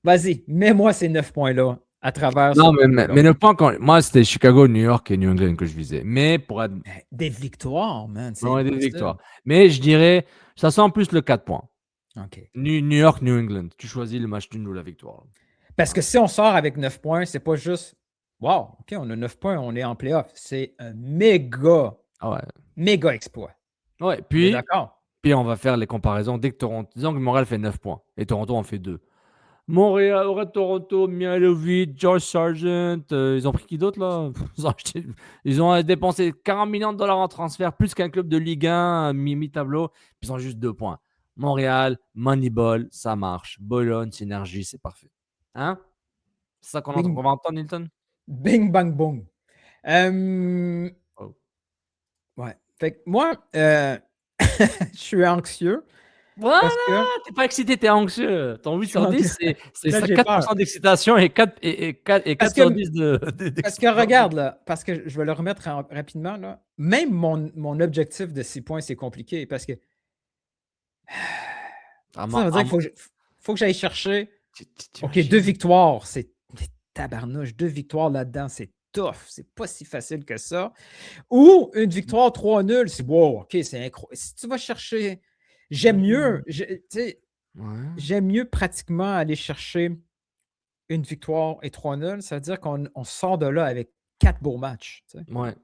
B: Vas-y, mets-moi ces 9 points-là à travers.
A: Non, mais 9 points, moi, c'était Chicago, New York et New England que je visais. Mais pour être...
B: Des victoires, man.
A: Ouais, des victoires. Mais je dirais, ça sent plus le 4 points.
B: OK.
A: New York, New England. Tu choisis le match nul ou la victoire.
B: Parce que si on sort avec 9 points, c'est pas juste wow, OK, on a 9 points, on est en playoff. C'est un méga exploit.
A: Ouais, puis
B: d'accord.
A: Puis on va faire les comparaisons dès que Toronto. Disons que Montréal fait 9 points et Toronto en fait 2. Montréal, Red Toronto, Mihailovic, George Sargent. Ils ont pris qui d'autre là? Ils ont dépensé 40 millions de dollars en transfert, plus qu'un club de Ligue 1, mi-tableau. Puis ils ont juste 2 points. Montréal, Moneyball, ça marche. Bologne, Synergie, c'est parfait. Hein? C'est ça qu'on va entendre, Nilton?
B: Bing, bang, boom. Ouais. Fait que moi, je suis anxieux.
A: Voilà!
B: Parce que
A: T'es pas excité, t'es anxieux. Ton 8 sur 10, c'est
B: Là, j'ai
A: 4% d'excitation et 4 sur 10 d'excitation.
B: Parce que regarde, là, parce que je vais le remettre rapidement, là. Même mon objectif de 6 points, c'est compliqué parce que ça veut dire qu'il faut que j'aille chercher. OK, 2 victoires, c'est tabarnouche. 2 victoires là-dedans, c'est tough. C'est pas si facile que ça. Ou une victoire 3-0, c'est wow, OK, c'est incroyable. Si tu vas chercher, j'aime mieux, j'aime mieux pratiquement aller chercher une victoire et 3-0. Ça veut dire qu'on sort de là avec 4 beaux matchs.
A: Ouais.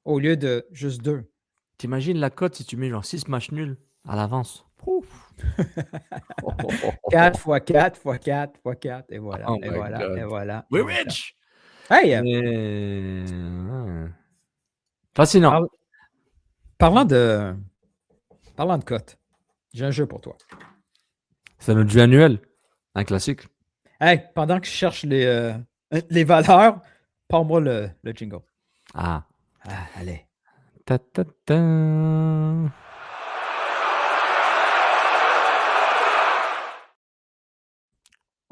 B: Au lieu de juste 2.
A: T'imagines la cote si tu mets genre 6 matchs nuls à l'avance.
B: 4 x 4 x 4 x 4. Et voilà.
A: Oh
B: et
A: my
B: voilà.
A: God.
B: Et voilà.
A: We're rich!
B: Hey!
A: Fascinant.
B: Parlant de cote, j'ai un jeu pour toi.
A: C'est notre jeu annuel. Un classique.
B: Hey, pendant que je cherche les valeurs, parle-moi le jingle.
A: Ah.
B: Allez.
A: Ta, ta, ta.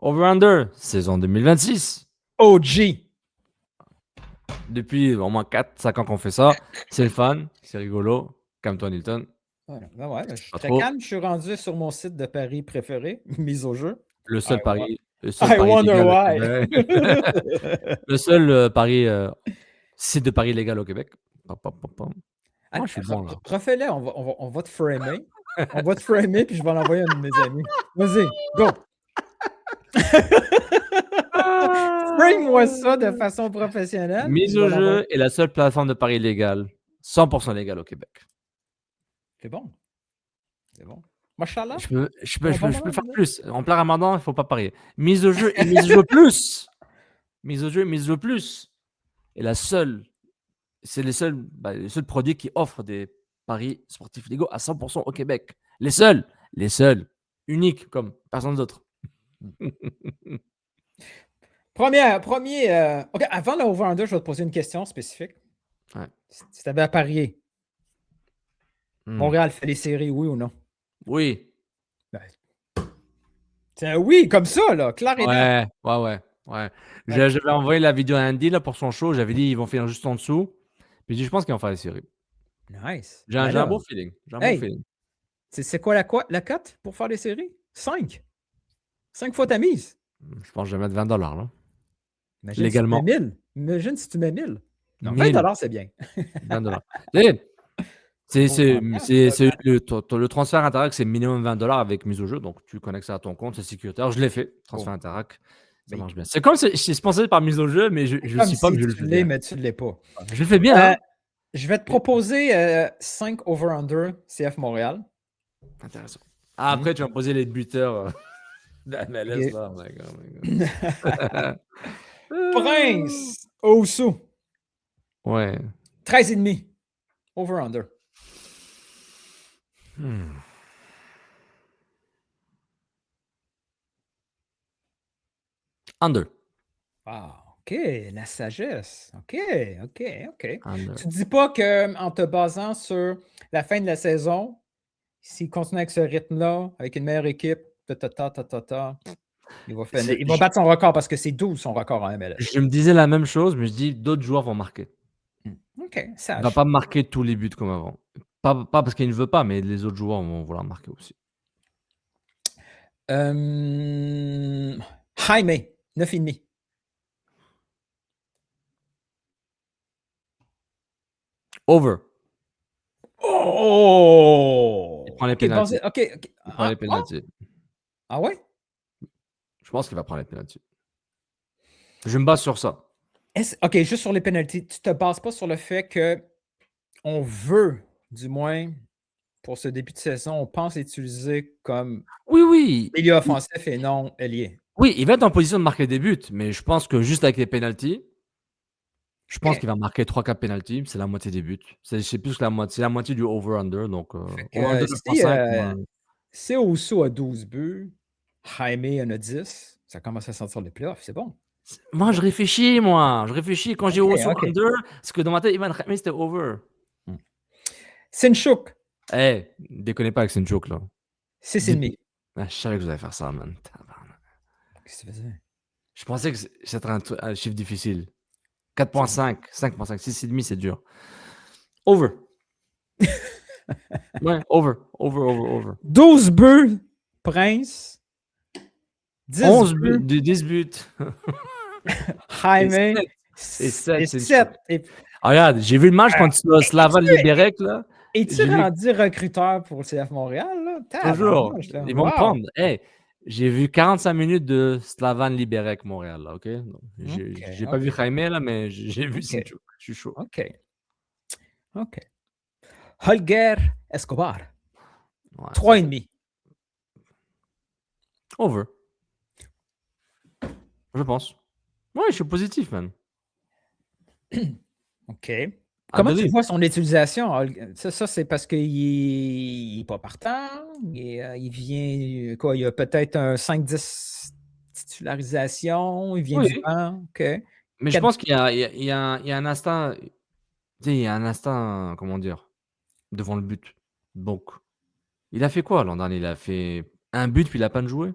A: Over-under, saison 2026.
B: OG.
A: Depuis au moins 4-5 ans qu'on fait ça. C'est le fun, c'est rigolo. Calme-toi, Nilton.
B: Voilà. Ben ouais, je suis
A: Pas
B: très
A: trop.
B: calme. Je suis rendu sur mon site de paris préféré, mise au jeu.
A: Le seul pari.
B: I wonder why.
A: Le seul pari. Site de paris légal au Québec. Moi, je suis bon là.
B: Refais-le, on va te framer. On va te framer, puis je vais l'envoyer à un de mes amis. Vas-y, go! Frame-moi ça de façon professionnelle.
A: Mise au jeu est la seule plateforme de paris légale, 100% légale au Québec.
B: C'est bon. C'est bon. Machallah.
A: Je peux faire plus. En plein ramadan, il ne faut pas parier. Mise au jeu et mise au jeu plus. Mise au jeu et mise au jeu plus. Et c'est les seuls produits qui offrent des paris sportifs légaux à 100% au Québec. Les seuls, uniques comme personne d'autre.
B: Premier. OK, avant le over-under, je vais te poser une question spécifique.
A: Ouais.
B: Si tu avais à parier, Montréal fait les séries, oui ou non?
A: Oui.
B: C'est un oui, comme ça, là, clair et net.
A: Ouais. J'avais envoyé la vidéo à Andy là, pour son show. J'avais dit ils vont finir juste en dessous. Puis j'ai dit, je pense qu'ils vont faire les séries.
B: Nice.
A: J'ai un bon feeling.
B: C'est quoi la cote pour faire les séries? 5. 5 fois ta mise.
A: Je pense que je vais mettre 20 $ là.
B: Imagine
A: légalement.
B: Si tu mets 1000. Imagine si tu mets 1000. Non,
A: 1000.
B: 20 $, c'est bien.
A: 20 $. C'est le transfert Interac, c'est minimum 20 $ avec mise au jeu. Donc, tu connectes ça à ton compte, c'est sécuritaire. Je l'ai fait, transfert Interac. Ça marche bien. C'est comme si c'est sponsor par mise au jeu, mais je ne suis pas, mais je le fais bien.
B: Mais tu ne l'es pas.
A: Je le fais bien.
B: Je vais te proposer 5 over-under CF Montréal.
A: Intéressant. Après, tu vas me poser les buteurs de la MLS. Là. Oh my God.
B: Prince Oussou.
A: Ouais.
B: 13,5. Over-under.
A: Under.
B: Ah, OK. La sagesse. OK.
A: Under.
B: Tu ne dis pas qu'en te basant sur la fin de la saison, s'il continue avec ce rythme-là, avec une meilleure équipe, il va battre son record parce que c'est 12 son record en MLS.
A: Je me disais la même chose, mais je dis d'autres joueurs vont marquer.
B: OK, sage.
A: Il ne va pas marquer tous les buts comme avant. Pas parce qu'il ne veut pas, mais les autres joueurs vont vouloir marquer aussi.
B: Jaime, 9,5.
A: Over.
B: Oh!
A: Il prend les pénaltys.
B: OK.
A: Il prend les pénaltys.
B: Ah ouais?
A: Je pense qu'il va prendre les pénaltys. Je me base sur ça.
B: OK, juste sur les pénaltys. Tu ne te bases pas sur le fait qu'on veut, du moins, pour ce début de saison, on pense l'utiliser comme
A: Oui.
B: milieu offensif et non ailier.
A: Oui, il va être en position de marquer des buts, mais je pense que juste avec les pénaltys, je pense
B: Ok.
A: qu'il va marquer 3-4 pénaltys, c'est la moitié des buts. C'est plus que c'est la moitié du over-under, donc
B: Fait que,
A: over-under
B: si,
A: 9.5, moi,
B: si Ousso a 12 buts, Jaime en a 10, ça commence à sentir les playoffs, c'est bon.
A: moi je réfléchis, quand j'ai
B: Ok,
A: Osso
B: ok.
A: under, parce que dans ma tête, Ivan Jaime, c'était over.
B: Sinchuk,
A: Déconnez pas avec cette joke là.
B: 6,5.
A: Je savais que vous allez faire ça, man. Tabarnak.
B: Qu'est-ce que tu faisais?
A: Je pensais que c'était un chiffre difficile. 4.5, 5.5, 6,5, c'est dur. Over. Ouais, over.
B: 12 buts, Prince. 10
A: 11
B: buts,
A: buts, 10 buts.
B: Jaime.
A: Et 7,
B: Et
A: c'est
B: 7. Et
A: regarde, j'ai vu le match contre Slavan Liberec, là.
B: es-tu
A: J'ai vu
B: rendu recruteur pour le CF Montréal? Là?
A: toujours.
B: Tabarnouche, là.
A: Ils vont me
B: Wow.
A: prendre. Hey, j'ai vu 45 minutes de Slavan Liberec Montréal, là, OK? Donc, j'ai pas vu Jaime, là, mais j'ai vu Sinchuk. Je suis chaud.
B: OK. Holger Escobar,
A: Ouais,
B: 3,5.
A: over. Je pense. Ouais, je suis positif, man.
B: OK. Comment tu
A: believe.
B: vois son utilisation? Ça c'est parce qu'il n'est pas partant. Il vient, quoi, il y a peut-être un 5-10 titularisation. Il vient du
A: Oui.
B: banc. OK.
A: Mais je pense qu'il y a un instinct, tu sais, il y a un instinct, comment dire, devant le but. Donc, il a fait quoi l'an dernier? Il a fait un but, puis il a pas joué.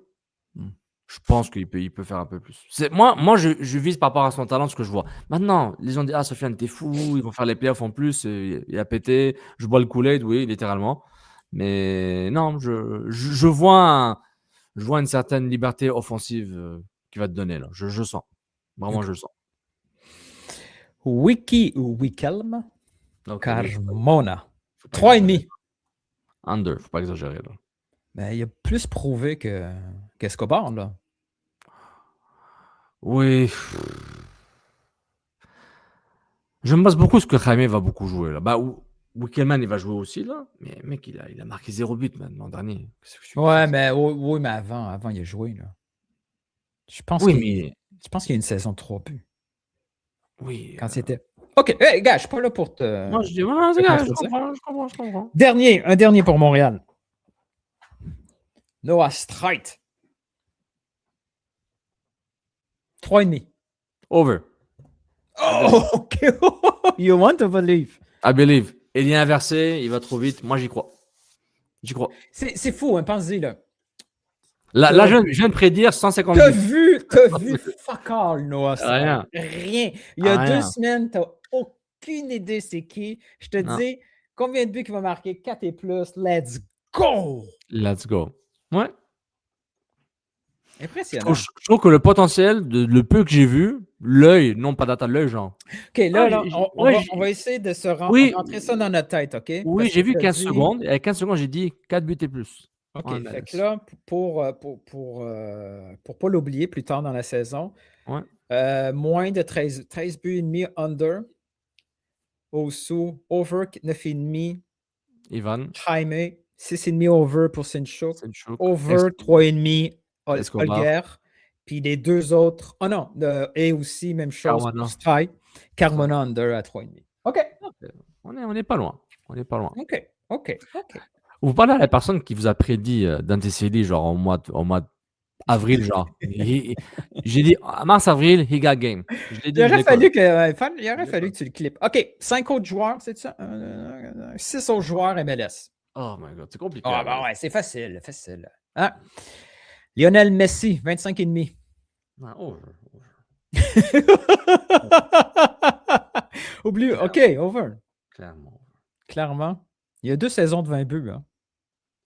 A: Je pense qu'il peut faire un peu plus. Moi je vise par rapport à son talent, ce que je vois. Maintenant, les gens disent: «Ah, Sofiane, t'es fou, ils vont faire les playoffs en plus, il a pété». Je bois le Kool-Aid, oui, littéralement. Mais non, je vois une certaine liberté offensive, qu'il va te donner là. Je sens. Vraiment, je le sens.
B: Wiki ou Wikelm
A: OK,
B: Carmona,
A: faut pas
B: 3,5.
A: Under, faut pas exagérer là.
B: Ben, il a plus prouvé qu'Escobar, là.
A: Oui. Je me base beaucoup sur ce que Jaime va beaucoup jouer là. Bah, Wickelman, il va jouer aussi là, mais mec, il a marqué 0 but l'an dernier. Qu'est-ce que tu veux
B: Ouais,
A: faire?
B: mais oui, mais avant, il a joué, là. Je pense
A: Oui,
B: qu'il
A: mais
B: y a une saison de 3 buts.
A: oui.
B: Quand c'était. OK, hey, gars, je suis pas là pour te.
A: Moi, je dis: «Ouais, c'est
B: te
A: gars, je
B: contredire.
A: comprends.
B: Un dernier pour Montréal. Noah Streit. 3,5.
A: Over.
B: Oh, OK. You want to believe.
A: I believe. Il est inversé, il va trop vite. Moi, j'y crois.
B: C'est fou, hein, pense-y, là.
A: Là, je viens de prédire 150
B: T'as
A: buts.
B: vu fuck all, Noah Streit.
A: Rien.
B: Rien. Il y a
A: Rien.
B: 2 semaines, t'as aucune idée c'est qui. Je te
A: Non.
B: dis, combien de buts il va marquer? 4 et plus. Let's go!
A: Let's go. Ouais.
B: Impressionnant.
A: Je trouve que le potentiel, le peu que j'ai vu, l'œil, non pas d'attendre l'œil, genre.
B: OK, là,
A: Ouais,
B: on va essayer de
A: Oui.
B: rentrer ça dans notre tête, OK?
A: Oui,
B: Parce
A: j'ai
B: que
A: vu
B: t'as
A: 15
B: dit-
A: secondes. Et à 15 secondes, j'ai dit 4 buts et plus.
B: OK,
A: Ouais,
B: fait
A: nice.
B: que là, pour pas l'oublier plus tard dans la saison,
A: Ouais.
B: moins de 13 buts et demi under. Osu, over 9,5.
A: Ivan,
B: Jaime, 6,5 over pour Sinchuk.
A: Sinchuk,
B: Over 3,5
A: Escobar.
B: Holger. Puis les deux autres, oh non, et aussi même chose
A: Carmona.
B: pour Streit. Carmona under à 3,5. OK,
A: On n'est pas loin.
B: OK.
A: Vous parlez à la personne qui vous a prédit Dante Celi, genre au mois d'avril, genre. J'ai dit mars-avril, he got game. Je l'ai dit,
B: Il
A: je
B: aurait
A: l'ai
B: fallu
A: pas.
B: que tu le clips. OK, 5 autres joueurs, c'est ça? 6 autres joueurs MLS.
A: Oh my god, c'est compliqué.
B: Ah, ben ouais, c'est facile. Hein? Lionel Messi, 25,5.
A: Over.
B: Oublie, OK, over. Clairement. Il y a 2 saisons de 20 buts. Hein.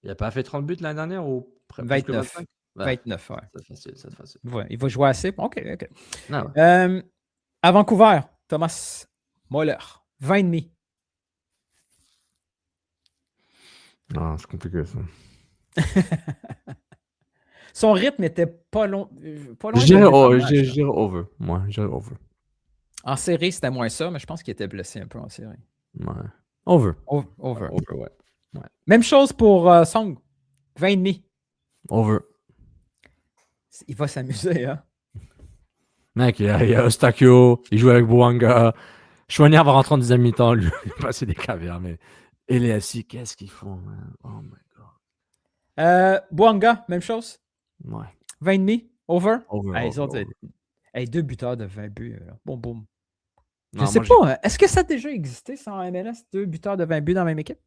A: Il n'a pas fait 30 buts l'année dernière ou plus que
B: 29.
A: 25?
B: 29, ouais.
A: C'est facile.
B: Ouais, il va jouer assez. OK.
A: Ah ouais.
B: À Vancouver, Thomas Moller, 20,5.
A: Non, c'est compliqué ça.
B: Son rythme était pas long.
A: Je dirais over. Moi, je dirais over.
B: En série, c'était moins ça, mais je pense qu'il était blessé un peu en série.
A: Ouais. Over.
B: Over.
A: Ouais.
B: Même chose pour Song, 20,5.
A: Over.
B: Il va s'amuser, hein?
A: Mec, il y a Eustakio, il joue avec Bouanga. Chouanière va rentrer en deuxième mi-temps, lui, il va passer des caviars, mais. Et les SI, qu'est-ce qu'ils font, man? Oh my god.
B: Bouanga, même chose.
A: Ouais.
B: 20,5, over.
A: Over,
B: Les autres,
A: over.
B: 2 buteurs de 20 buts. Là. Boum, boum. Je
A: Non,
B: sais
A: moi,
B: pas, est-ce que ça a déjà existé sans MLS, 2 buteurs de 20 buts dans la même équipe?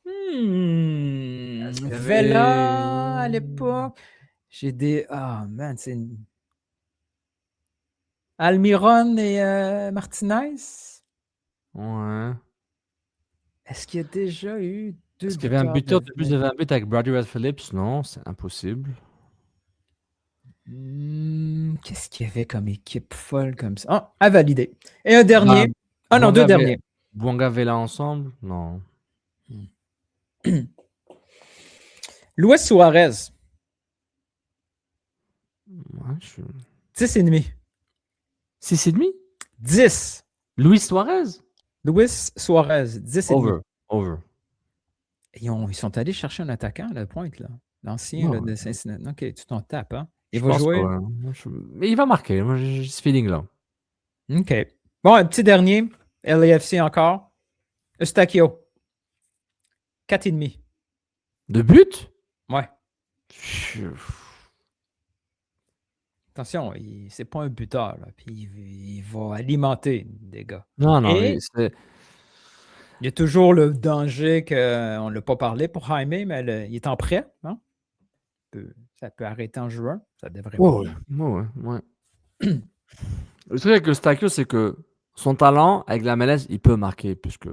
A: Est-ce qu'il y avait-
B: Vela, à l'époque. J'ai des... Ah, man, c'est une... Almiron et Martinez.
A: Ouais.
B: Est-ce qu'il y a déjà eu 2
A: Est-ce qu'il y avait un buteur de
B: de
A: plus de 20 buts avec Brady Red Phillips? Non, c'est impossible.
B: Qu'est-ce qu'il y avait comme équipe folle comme ça? Ah, à valider. Et un dernier. Ah non, 2 derniers.
A: Bouanga Vela ensemble? Non.
B: Luis Suarez.
A: Ouais,
B: 10,5.
A: 6,5?
B: 10.
A: Luis Suarez?
B: Luis Suarez, 10,5.
A: Over.
B: Ils sont allés chercher un attaquant à la pointe, là. L'ancien là, de Cincinnati. OK, tu t'en tapes, hein? Il va jouer.
A: Mais il va marquer. Moi, j'ai ce feeling-là.
B: OK. Bon, un petit dernier. LAFC encore. Eustakio. 4,5.
A: De but?
B: Ouais. Attention, c'est pas un buteur, là. Puis il va alimenter des gars.
A: Non,
B: Et-
A: mais c'est.
B: Il y a toujours le danger qu'on ne l'a pas parlé pour Jaime, mais il est en prêt. Hein? Ça peut arrêter en juin. Ça devrait pas.
A: Ouais. Le truc avec le Stakio, c'est que son talent, avec la MLS, il peut marquer plus que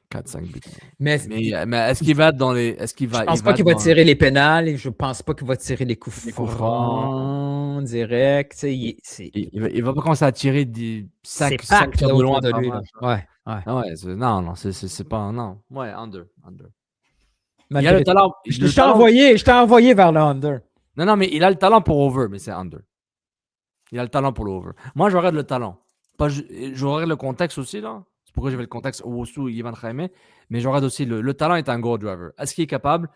A: 4-5 buts.
B: Mais
A: est-ce qu'il va être dans les.
B: je pense pas qu'il va tirer les pénals et je pense pas qu'il va tirer les coups francs direct.
A: Il va pas commencer à tirer des sacs
B: de
A: loin
B: de lui. Ouais.
A: Ah ouais, non, c'est pas un non. Ouais, under. Il
B: Malgré
A: a le talent.
B: Je t'ai envoyé vers le under.
A: Non, mais il a le talent pour over, mais c'est under. Il a le talent pour le over. Moi, je regarde le talent. Je regarde le contexte aussi, là. C'est pourquoi j'avais le contexte Owusu et Ivan Jaime. Mais je regarde aussi le talent est un goal driver. Est-ce qu'il est capable?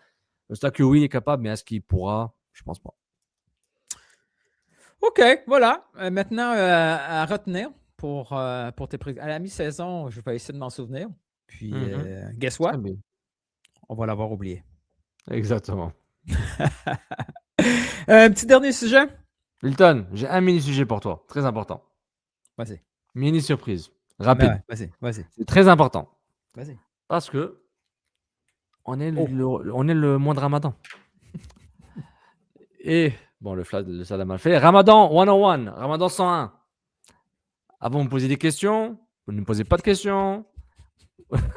A: C'est que oui, il est capable, mais est-ce qu'il pourra? Je pense pas.
B: OK, voilà. Maintenant, à retenir pour tes prédictions. À la mi-saison, je vais essayer de m'en souvenir. Puis, guess what? On va l'avoir oublié.
A: Exactement.
B: Un petit dernier sujet?
A: Hilton, j'ai un mini-sujet pour toi. Très important.
B: Vas-y.
A: Mini-surprise. Rapide.
B: Ouais, vas-y.
A: C'est très important.
B: Vas-y.
A: Parce que on est le mois de Ramadan. Et, bon, le stade a mal fait. Ramadan 101. Ramadan 101. Avant de me poser des questions, vous ne me posez pas de questions.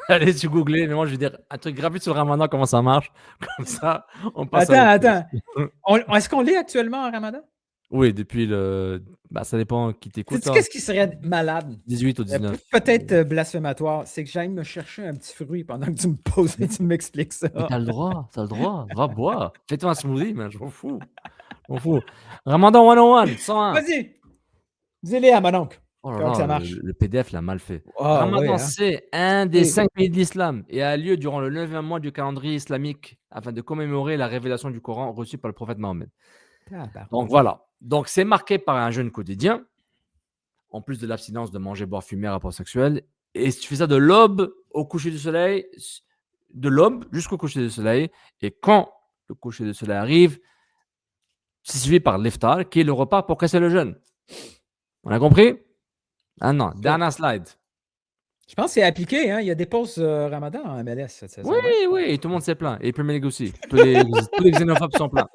A: Allez sur Google, mais moi je vais dire un truc gratuit sur le Ramadan, comment ça marche. Comme ça, on passe
B: Attends. Est-ce qu'on l'est actuellement en Ramadan?
A: Oui, depuis le. Bah, ça dépend qui t'écoute.
B: Qu'est-ce qui serait malade?
A: 18 ou 19.
B: Peut-être blasphématoire. C'est que j'aille me chercher un petit fruit pendant que tu me poses et tu m'expliques ça.
A: T'as le droit. Va boire. Fais-toi un smoothie, man, je m'en fous. Ramadan 101, 101.
B: Vas-y. Dis-les à mon oncle.
A: Oh là là,
B: ça marche.
A: le PDF l'a mal fait.
B: Oh,
A: Ramadan,
B: ouais, hein.
A: c'est un des 5 pays de l'islam et a lieu durant le 9e mois du calendrier islamique afin de commémorer la révélation du Coran reçue par le prophète Mohammed. Donc voilà. Donc c'est marqué par un jeûne quotidien, en plus de l'abstinence de manger, boire, fumer, rapport sexuel. Et tu fais ça de l'aube au coucher du soleil, de l'aube jusqu'au coucher du soleil. Et quand le coucher du soleil arrive, c'est suivi par l'iftar, qui est le repas pour casser le jeûne. On a compris? Ah non, dernier slide.
B: Je pense que c'est appliqué. Hein? Il y a des pauses Ramadan en MLS cette saison.
A: Oui, et tout le monde s'est plaint. Et Premier League aussi. Tous les xénophobes sont pleins.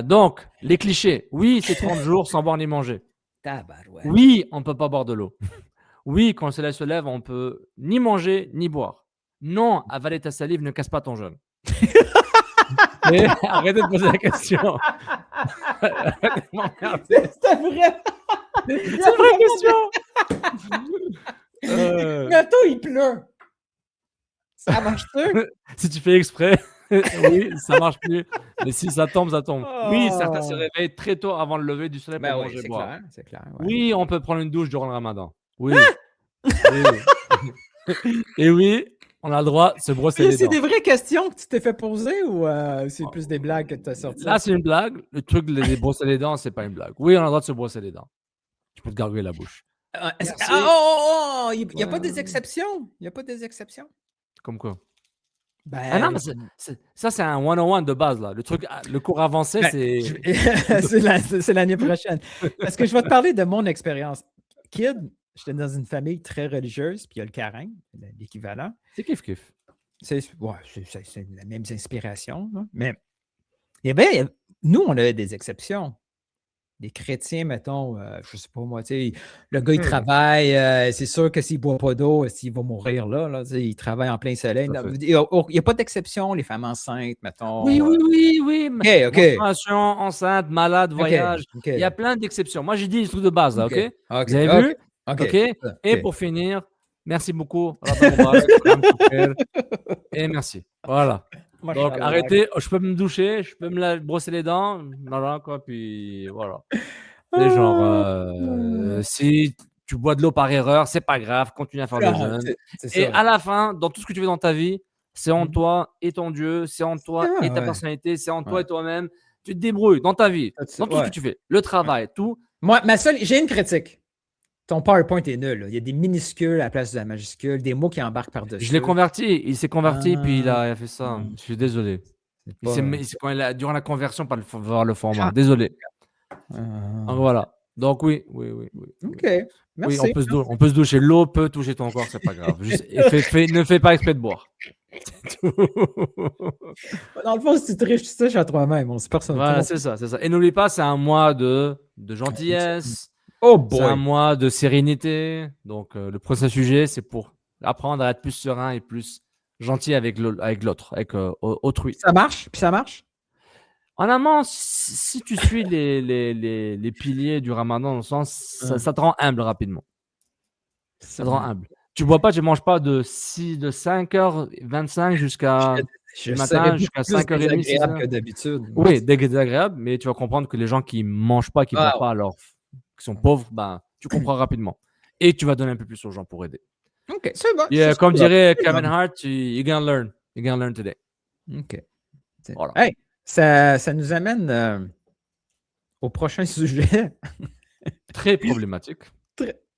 A: Donc, les clichés. Oui, c'est 30 jours sans boire ni manger.
B: Tabarouette.
A: Oui, on ne peut pas boire de l'eau. Oui, quand le soleil se lève, on peut ni manger ni boire. Non, avaler ta salive ne casse pas ton jeûne. Et arrêtez de poser la question.
B: C'est vrai.
A: C'est une vraie question.
B: Bientôt, il pleut. Ça marche-tu?
A: Si tu fais exprès, oui, ça marche plus. Mais si ça tombe, ça tombe. Oui, certains se réveillent très tôt avant le lever du soleil pour manger et boire.
B: C'est clair. Ouais.
A: Oui, on peut prendre une douche durant le Ramadan. Oui. Et oui, On a le droit de se brosser les
B: C'est
A: dents.
B: des vraies questions que tu t'es fait poser ou c'est plus des blagues que tu as sorties?
A: Là, c'est une blague. Le truc de brosser les dents, c'est pas une blague. Oui, on a le droit de se brosser les dents. Tu peux te gargouiller la bouche.
B: Il n'y a pas des exceptions. Il n'y a pas des exceptions.
A: Comme quoi?
B: Ben,
A: Ah non, mais ça, c'est un 101 de base, là. Le cours avancé,
B: ben,
A: c'est...
B: c'est l'année prochaine. Parce que je vais te parler de mon expérience. Kid, j'étais dans une famille très religieuse, puis il y a le carême, l'équivalent.
A: C'est kiff-kiff.
B: C'est la même inspiration. Là. Mais nous, on avait des exceptions. Les chrétiens, mettons, je ne sais pas moi, le gars, il travaille, c'est sûr que s'il ne boit pas d'eau, il va mourir là, il travaille en plein soleil. Il n'y a pas d'exception, les femmes enceintes, mettons.
A: Oui.
B: OK.
A: Menstruation, enceinte, malade, voyage. Il y a plein d'exceptions. Moi, j'ai dit les trucs de base, là, OK? Vous avez vu? OK. Et pour finir, merci beaucoup. Et merci. Voilà. Donc, arrêtez. Je peux me doucher, je peux me brosser les dents. Voilà, quoi. Puis, voilà. C'est genre, si tu bois de l'eau par erreur, c'est pas grave. Continue à faire le jeûne. Et à la fin, dans tout ce que tu fais dans ta vie, c'est en toi et ton Dieu, c'est en toi et ta personnalité, c'est en toi et toi-même. Tu te débrouilles dans ta vie, dans tout ce que tu fais. Le travail, tout.
B: Moi, j'ai une critique. Ton PowerPoint est nul. Là. Il y a des minuscules à la place de la majuscule, des mots qui embarquent par-dessus.
A: Je l'ai converti. Il s'est converti, puis il a fait ça. Je suis désolé. Durant la conversion, pas voir le format. Désolé. Donc, voilà. Donc, oui.
B: OK. Merci.
A: Oui, on peut se doucher. L'eau peut toucher ton corps, c'est pas grave. Juste, ne fais pas exprès de boire. C'est tout.
B: Dans le fond, si tu triches, tu triches à toi-même. C'est personne.
A: Voilà, c'est ça. Et n'oublie pas, c'est un mois de gentillesse.
B: Oh boy.
A: C'est un mois de sérénité. Donc, le prochain sujet, c'est pour apprendre à être plus serein et plus gentil avec l'autre, avec autrui.
B: Ça marche? Puis ça marche?
A: En amont, si tu suis les piliers du ramadan, dans le sens, ça te rend humble rapidement. Ça te rend humble. Tu bois pas, tu manges pas de 5h25 jusqu'à le matin, jusqu'à 5h30.
B: C'est agréable que d'habitude.
A: Oui, désagréable, mais tu vas comprendre que les gens qui mangent pas, qui boivent pas, alors qui sont pauvres, ben, tu comprends rapidement. Et tu vas donner un peu plus aux gens pour aider.
B: OK, c'est bon.
A: Comme dirait Kevin Hart, you're gonna learn. You're gonna learn today.
B: OK.
A: Voilà.
B: Hey, ça nous amène au prochain sujet.
A: Très problématique.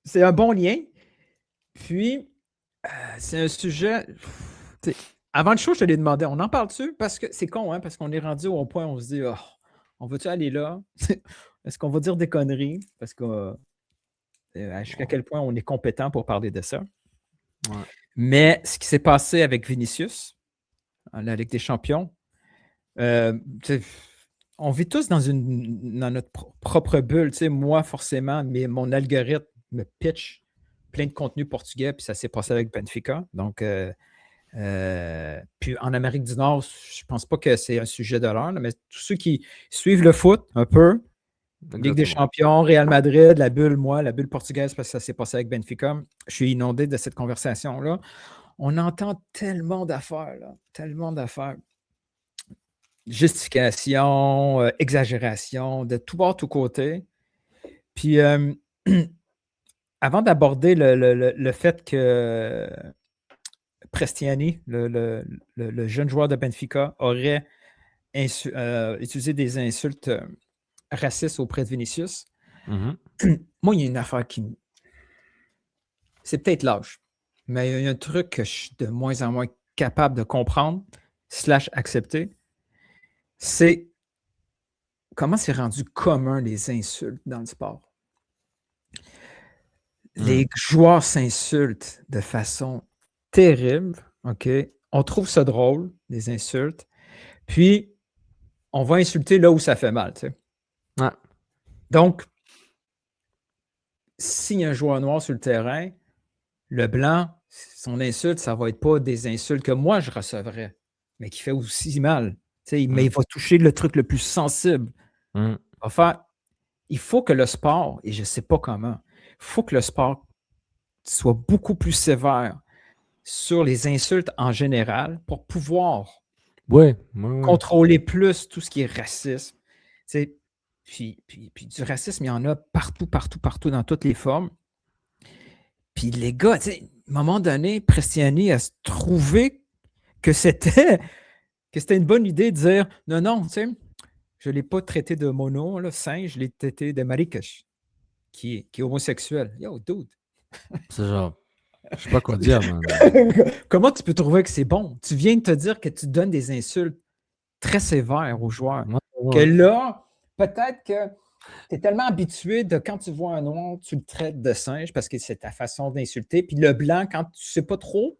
B: C'est un bon lien. Puis, c'est un sujet... Avant le show, je te l'ai demandé, on en parle-tu? Parce que c'est con, hein? Parce qu'on est rendu au point où on se dit, on va-tu aller là? Est-ce qu'on va dire des conneries? Parce que jusqu'à quel point on est compétent pour parler de ça.
A: Ouais.
B: Mais ce qui s'est passé avec Vinicius, la Ligue des Champions, on vit tous dans notre propre bulle. Moi, forcément, mais mon algorithme me pitch plein de contenu portugais, puis ça s'est passé avec Benfica. Donc, puis en Amérique du Nord, je ne pense pas que c'est un sujet de l'heure, mais tous ceux qui suivent le foot un peu,
A: Exactement.
B: Ligue des Champions, Real Madrid, la bulle portugaise, parce que ça s'est passé avec Benfica, je suis inondé de cette conversation-là. On entend tellement d'affaires, là, tellement d'affaires. Justification, exagération, de tout bord, tout côté. Puis, avant d'aborder le fait que Prestiani, le jeune joueur de Benfica, aurait utilisé des insultes racistes auprès de Vinicius, moi, il y a une affaire qui... C'est peut-être l'âge, mais il y a un truc que je suis de moins en moins capable de comprendre / accepter. C'est comment c'est rendu commun les insultes dans le sport. Les joueurs s'insultent de façon terrible, OK? On trouve ça drôle, les insultes. Puis, on va insulter là où ça fait mal, tu sais.
A: Ouais.
B: Donc, s'il y a un joueur noir sur le terrain, le blanc, son insulte, ça va être pas des insultes que moi, je recevrais, mais qui fait aussi mal. Mais il va toucher le truc le plus sensible. Il faut que le sport, et je ne sais pas comment, il faut que le sport soit beaucoup plus sévère sur les insultes en général pour pouvoir contrôler plus tout ce qui est racisme. Puis du racisme, il y en a partout dans toutes les formes. Puis les gars, un moment donné, Prestiani a trouvé que c'était une bonne idée de dire non, non, tu sais, je ne l'ai pas traité de mono, là, singe, je l'ai traité de marikash, qui est homosexuel. Yo, dude.
A: C'est genre, je sais pas quoi dire, man.
B: Comment tu peux trouver que c'est bon? Tu viens de te dire que tu donnes des insultes très sévères aux joueurs. Que là, peut-être que tu es tellement habitué de quand tu vois un noir, tu le traites de singe parce que c'est ta façon d'insulter. Puis le blanc, quand tu ne sais pas trop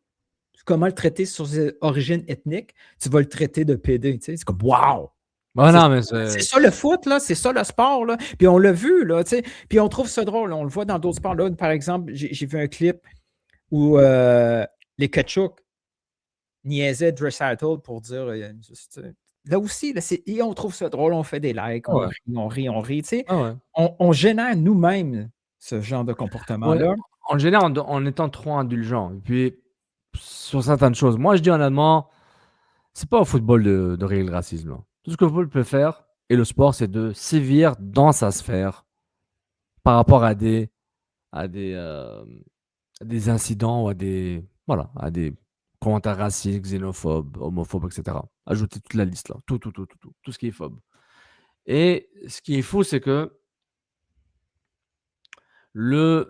B: comment le traiter sur ses origines ethniques, tu vas le traiter de PD. Tu sais. C'est comme wow!
A: Ouais, non, mais
B: C'est ça le foot, là, c'est ça le sport. Là. Puis on l'a vu, là, tu sais. Puis on trouve ça drôle. On le voit dans d'autres sports. Là, par exemple, j'ai vu un clip où les Kachuk niaisaient Dressaitl pour dire là aussi, là, et on trouve ça drôle, on fait des likes, on rit. Tu sais. On génère nous-mêmes ce genre de comportement-là.
A: Ouais. En général, en étant trop indulgent. Et puis, sur certaines choses, moi, je dis honnêtement, c'est pas au football de régler le racisme. Là. Tout ce que le football peut faire, et le sport, c'est de sévir dans sa sphère par rapport à des incidents ou à des commentaires racistes, xénophobes, homophobes, etc. Ajoutez toute la liste là, tout ce qui est phobe. Et ce qui est fou, c'est que je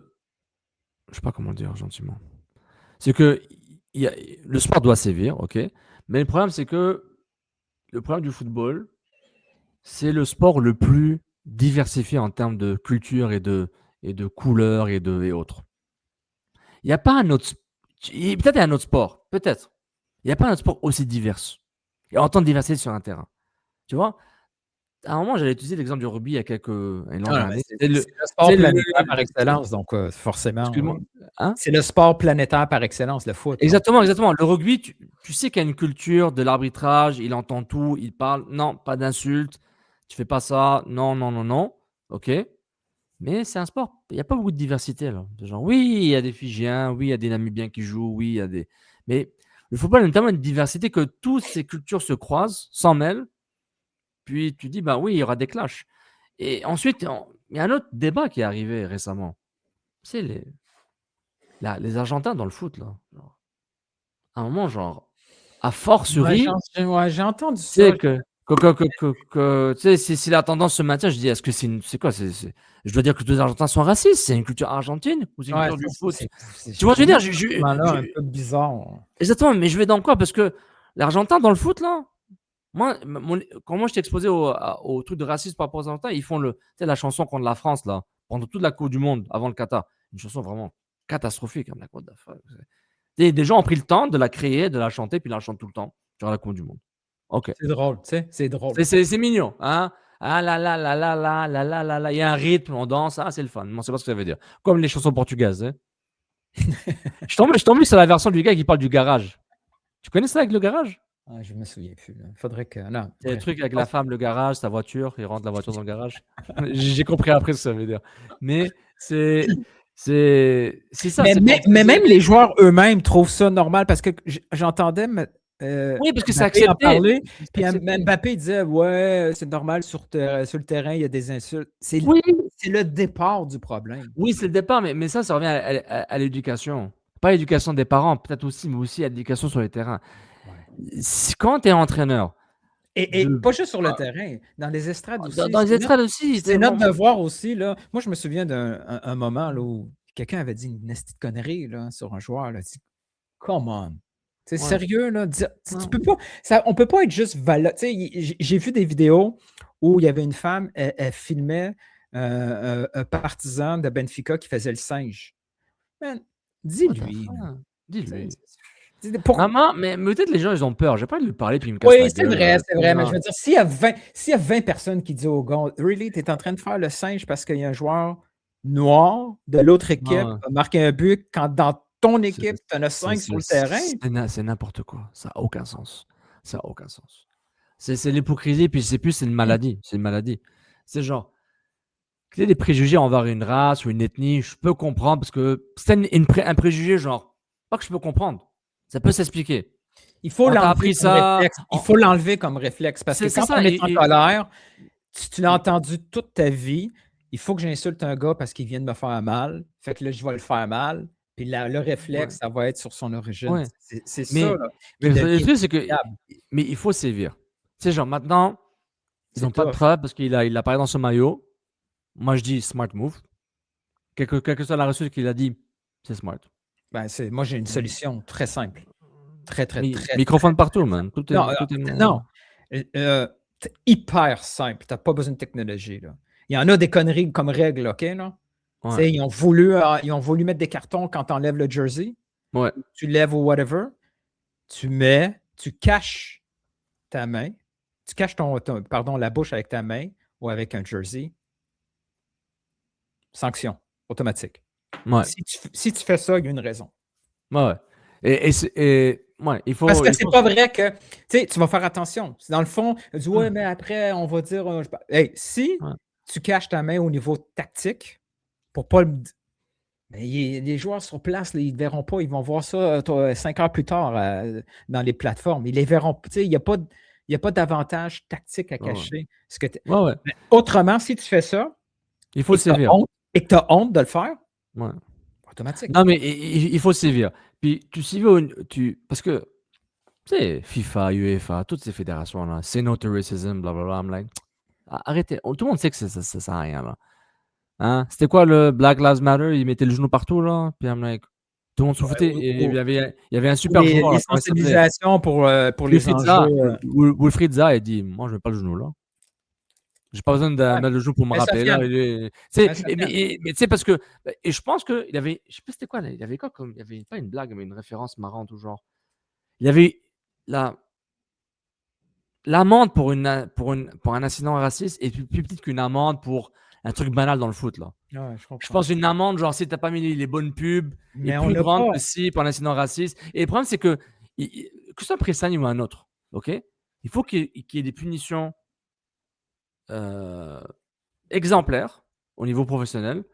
A: sais pas comment dire gentiment, c'est que le sport doit sévir, ok, mais le problème, c'est que le problème du football, c'est le sport le plus diversifié en termes de culture et de couleurs et autres. Il n'y a pas un autre. Peut-être il y a un autre sport, peut-être. Il n'y a pas un autre sport aussi divers. Il y a autant de diversité sur un terrain. Tu vois, à un moment, j'allais utiliser l'exemple du rugby il y a quelques années.
B: C'est le sport planétaire par excellence, donc forcément.
A: Excuse-moi. Hein?
B: C'est le sport planétaire par excellence, le foot.
A: Exactement. Le rugby, tu sais qu'il y a une culture de l'arbitrage, il entend tout, il parle. Non, pas d'insultes. Tu fais pas ça. Non. OK. Mais c'est un sport. Il n'y a pas beaucoup de diversité. Là. Genre, oui, il y a des Fidjiens, oui, il y a des Namibiens qui jouent, oui, il y a des. Mais le football a tellement une diversité que toutes ces cultures se croisent, s'en mêlent. Puis tu dis, bah oui, il y aura des clashs. Et ensuite, il y a un autre débat qui est arrivé récemment. C'est les Argentins dans le foot. Là. Genre, à un moment, genre, à fortiori,
B: j'ai entendu ça.
A: Si la tendance se maintient, je dis, est-ce que c'est quoi je dois dire que tous les Argentins sont racistes? C'est une culture argentine ou c'est une culture du foot? Tu vois, je veux dire,
B: un peu bizarre.
A: Exactement, mais je vais dans quoi? Parce que l'Argentin dans le foot, là, quand moi je t'ai exposé au truc de racisme par rapport aux Argentins, ils font la chanson contre la France, là, pendant toute la Coupe du Monde, avant le Qatar. Une chanson vraiment catastrophique, hein, la Côte d'Afrique. Des gens ont pris le temps de la créer, de la chanter, puis ils la chantent tout le temps sur la Coupe du Monde. Ok.
B: C'est drôle, tu sais, c'est drôle.
A: C'est mignon, hein? Ah là là là là là là là là là, il y a un rythme, on danse, c'est le fun. Moi, c'est pas ce que ça veut dire. Comme les chansons portugaises. Hein? je tombe sur la version du gars qui parle du garage. Tu connais ça avec le garage?
B: Je me souviens plus. Il faudrait que. Non.
A: Il y a des trucs avec la femme, le garage, sa voiture, il rentre la voiture dans le garage. J'ai compris après ce que ça veut dire. Mais c'est ça.
B: Mais même les joueurs eux-mêmes trouvent ça normal parce que j'entendais.
A: Oui, parce que c'est accepté.
B: Parler, puis Mbappé disait ouais, c'est normal sur le terrain, il y a des insultes. C'est le départ du problème.
A: Oui, c'est le départ, mais ça revient à l'éducation. Pas l'éducation des parents, peut-être aussi, mais aussi à l'éducation sur les terrains. Ouais. Quand tu es entraîneur.
B: Et pas juste sur le terrain, dans les estrades aussi.
A: Dans les estrades aussi.
B: C'est notre devoir aussi. Là. Moi, je me souviens d'un moment là, où quelqu'un avait dit une petite connerie là, sur un joueur. Là, dit, come on. C'est sérieux, là. Tu peux pas, on peut pas être juste j'ai vu des vidéos où il y avait une femme, elle filmait un partisan de Benfica qui faisait le singe. Man, dis-lui.
A: Dis-lui. Maman, mais peut-être les gens, ils ont peur. J'ai pas envie de lui parler puis il me casse
B: la gueule. C'est vrai. Mais je veux dire, s'il y a 20 personnes qui disent au gars, really, tu es en train de faire le singe parce qu'il y a un joueur noir de l'autre équipe qui a marqué un but quand dans ton équipe, tu en as 5 sur le terrain.
A: C'est n'importe quoi. Ça n'a aucun sens. C'est l'hypocrisie, puis c'est une maladie. C'est une maladie. C'est genre, qu'il y ait des préjugés envers une race ou une ethnie, je peux comprendre, parce que c'est un préjugé, genre, pas que je peux comprendre. Ça peut s'expliquer.
B: Il faut l'enlever comme réflexe. Parce que quand on est en colère, tu l'as entendu toute ta vie, il faut que j'insulte un gars parce qu'il vient de me faire mal. Fait que là, je vais le faire mal. Puis le réflexe, ça va être sur son origine.
A: Ouais.
B: C'est
A: Mais,
B: ça, là.
A: mais le truc, c'est que
B: inévitable.
A: mais il faut sévir. Tu sais, genre maintenant, ils
B: C'est
A: n'ont pas de
B: tough.
A: preuves parce qu'il apparaît dans ce maillot. Moi, je dis smart move. Quelle que soit la ressource qu'il a dit, c'est smart.
B: Ben, moi, j'ai une solution très simple. Très, très,
A: Mi-
B: très,
A: microphone partout, man. Tout est,
B: Non,
A: tout est
B: non. C'est hyper simple. Tu n'as pas besoin de technologie, là. Il y en a des conneries comme règle, OK, là? Tu
A: Ouais.
B: sais, ils ont voulu mettre des cartons quand tu enlèves le jersey.
A: Ouais.
B: Tu lèves ou whatever. Tu caches ta main. Tu caches la bouche avec ta main ou avec un jersey. Sanction automatique.
A: Ouais.
B: Si tu fais ça, il y a une raison.
A: Ouais. Ouais, il faut.
B: Parce que
A: il
B: c'est
A: faut-
B: pas vrai que tu vas faire attention. Dans le fond, tu dis ouais, mais après, on va dire. Hey, si
A: Ouais.
B: tu caches ta main au niveau tactique pour pas le. Mais les joueurs sur place, là, ils ne verront pas. Ils vont voir ça 5 heures plus tard dans les plateformes. Ils les verront. Il n'y a pas d'avantage tactique à cacher.
A: Ouais.
B: Mais autrement, si tu fais ça
A: Il faut
B: et
A: sévir.
B: que tu as honte de le faire,
A: Ouais.
B: automatique.
A: Non, mais il faut sévir. Puis tu sévir parce que, tu sais, FIFA, UEFA, toutes ces fédérations-là, c'est no to racism, blablabla. I'm like, arrêtez. Tout le monde sait que ça sert à rien, là. Hein? C'était quoi le Black Lives Matter? Ils mettaient le genou partout, là. Puis I'm like, tout le monde se foutait. Et il y avait un super joueur.
B: Les
A: Là, comment il s'appelait?
B: sensibilisations pour les
A: Wilfried Zaha.
B: enjeux.
A: Wilfried Zaha, il dit, moi, je mets pas le genou, là. J'ai pas besoin de mettre le genou pour me
B: Mais ça
A: rappeler. Là,
B: vient.
A: mais tu sais, parce que. Et je pense qu'il y avait. Je sais pas c'était quoi. Là, il y avait quoi comme. Il y avait pas une blague, mais une référence marrante ou genre. Il y avait l'amende pour un incident raciste est plus petite qu'une amende pour un truc banal dans le foot. Là.
B: Ouais,
A: Je pense une amende, genre si t'as pas mis les bonnes pubs,
B: Mais
A: est
B: on
A: plus
B: l'a
A: grande
B: pas.
A: que si pour un incident raciste. Et le problème, c'est que ce soit Pressani ou un autre, ok, il faut qu'il y ait des punitions exemplaires au niveau professionnel,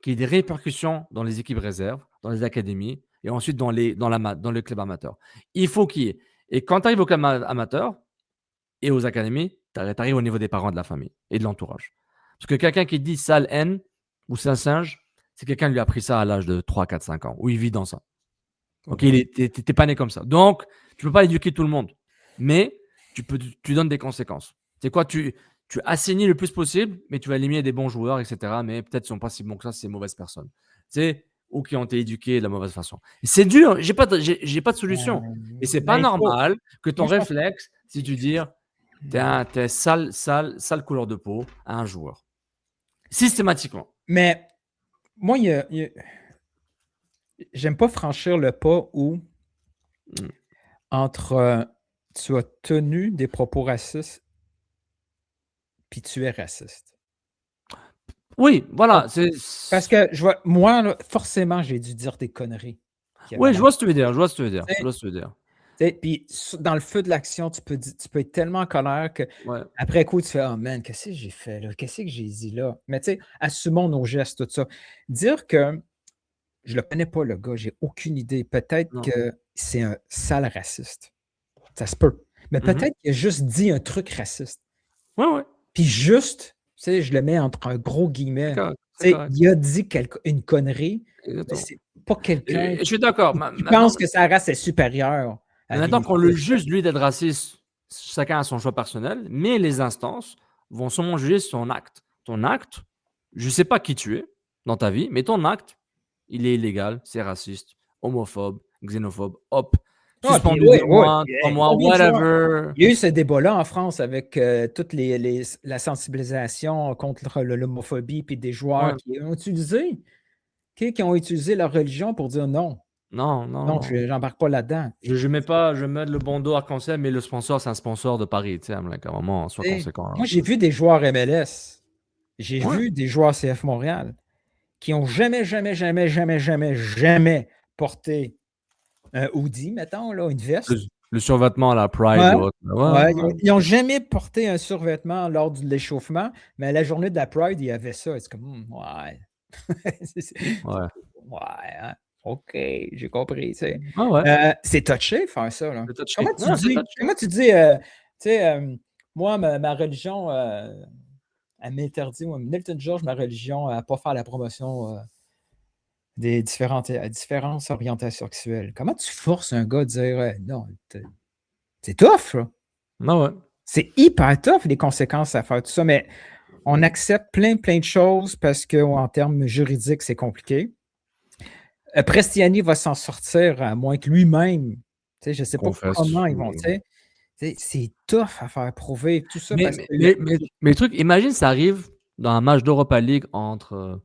A: qu'il y ait des répercussions dans les équipes réserves, dans les académies et ensuite dans le club amateur. Il faut qu'il y ait. Et quand tu arrives au club amateur et aux académies, tu arrives au niveau des parents, de la famille et de l'entourage. Parce que quelqu'un qui dit sale haine ou sale singe, c'est quelqu'un qui lui a appris ça à l'âge de 3, 4, 5 ans, où il vit dans ça. Ok, t'es pas né comme ça. Donc, tu peux pas éduquer tout le monde, mais tu donnes des conséquences. C'est quoi? Tu assainis le plus possible, mais tu vas éliminer des bons joueurs, etc. Mais peut-être qu'ils sont pas si bons que ça, c'est des mauvaises personnes. Tu sais, ou qui ont été éduqués de la mauvaise façon. Et c'est dur, j'ai pas de solution. Et c'est pas normal que ton réflexe, si tu dis, t'es sale couleur de peau à un joueur. Systématiquement.
B: Mais moi, j'aime pas franchir le pas où entre tu as tenu des propos racistes puis tu es raciste.
A: Oui, voilà.
B: Parce que moi, là, forcément, j'ai dû dire des conneries.
A: Oui, je vois ce que tu veux dire.
B: Puis dans le feu de l'action, tu peux être tellement en colère que après coup, tu fais « Oh man, qu'est-ce que j'ai fait là? Qu'est-ce que j'ai dit là? » Mais tu sais, assumons nos gestes, tout ça. Dire que je le connais pas, le gars, j'ai aucune idée. Peut-être que c'est un sale raciste. Ça se peut. Mais peut-être qu'il a juste dit un truc raciste.
A: Ouais.
B: Puis juste, tu sais, je le mets entre un gros guillemets. Il a dit une connerie. C'est pas quelqu'un
A: je suis d'accord.
B: qui pense que sa race est supérieure.
A: Maintenant qu'on le juge, lui, d'être raciste, chacun a son choix personnel, mais les instances vont sûrement juger son acte. Ton acte, je ne sais pas qui tu es dans ta vie, mais ton acte, il est illégal, c'est raciste, homophobe, xénophobe, hop. Suspendu 2 mois, 3 mois, whatever.
B: Il y a eu ce débat-là en France avec toute la sensibilisation contre l'homophobie puis des joueurs qui ont utilisé leur religion pour dire non. Non, je n'embarque pas là-dedans.
A: Je mets le bandeau arc-en-ciel, mais le sponsor, c'est un sponsor de Paris. Tu sais, à un moment, soit conséquent.
B: Moi, j'ai vu des joueurs MLS. J'ai vu des joueurs CF Montréal qui n'ont jamais porté un hoodie, mettons, là, une veste.
A: Le survêtement à la Pride.
B: Ils n'ont jamais porté un survêtement lors de l'échauffement, mais à la journée de la Pride, il y avait ça. C'est comme, hein? OK, j'ai compris. Tu sais. C'est touché faire ça. Là. Comment tu dis, moi, ma religion, elle m'interdit, Milton George, ma religion, à ne pas faire la promotion différentes orientations sexuelles. Comment tu forces un gars à dire non, c'est tough, là.
A: Ah ouais.
B: C'est hyper tough, les conséquences à faire tout ça, mais on accepte plein de choses parce qu'en termes juridiques, c'est compliqué. Prestiani va s'en sortir à moins que lui-même. Je ne sais pas
A: Confesse.
B: comment ils vont. C'est tough à faire prouver tout ça.
A: Mais le truc, imagine, ça arrive dans un match d'Europa League entre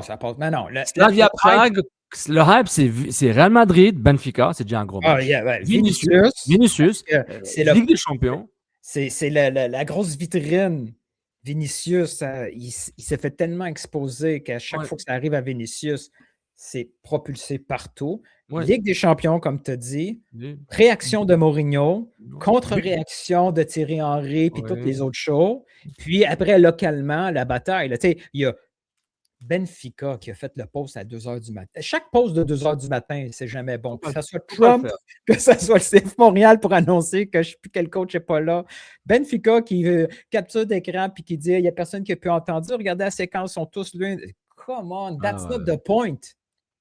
B: ça passe. Mais non.
A: Slavia Prague. Le hype, c'est Real Madrid, Benfica, c'est déjà un gros match. Vinicius,
B: c'est
A: Ligue des Champions.
B: C'est la grosse vitrine. Vinicius, il s'est fait tellement exposer qu'à chaque fois que ça arrive à Vinicius, c'est propulsé partout.
A: Ouais.
B: Ligue des Champions, comme tu as dit. Réaction de Mourinho. Contre-réaction de Thierry Henry puis toutes les autres shows. Puis après, localement, la bataille. Il y a Benfica qui a fait le post à 2h du matin. Chaque post de 2h du matin, c'est jamais bon. Que ce soit Trump, que ce soit le CF Montréal pour annoncer que je ne sais plus quel coach n'est pas là. Benfica qui capture d'écran puis qui dit il n'y a personne qui a pu entendre. Regardez la séquence, ils sont tous loin. Come on, that's not the point.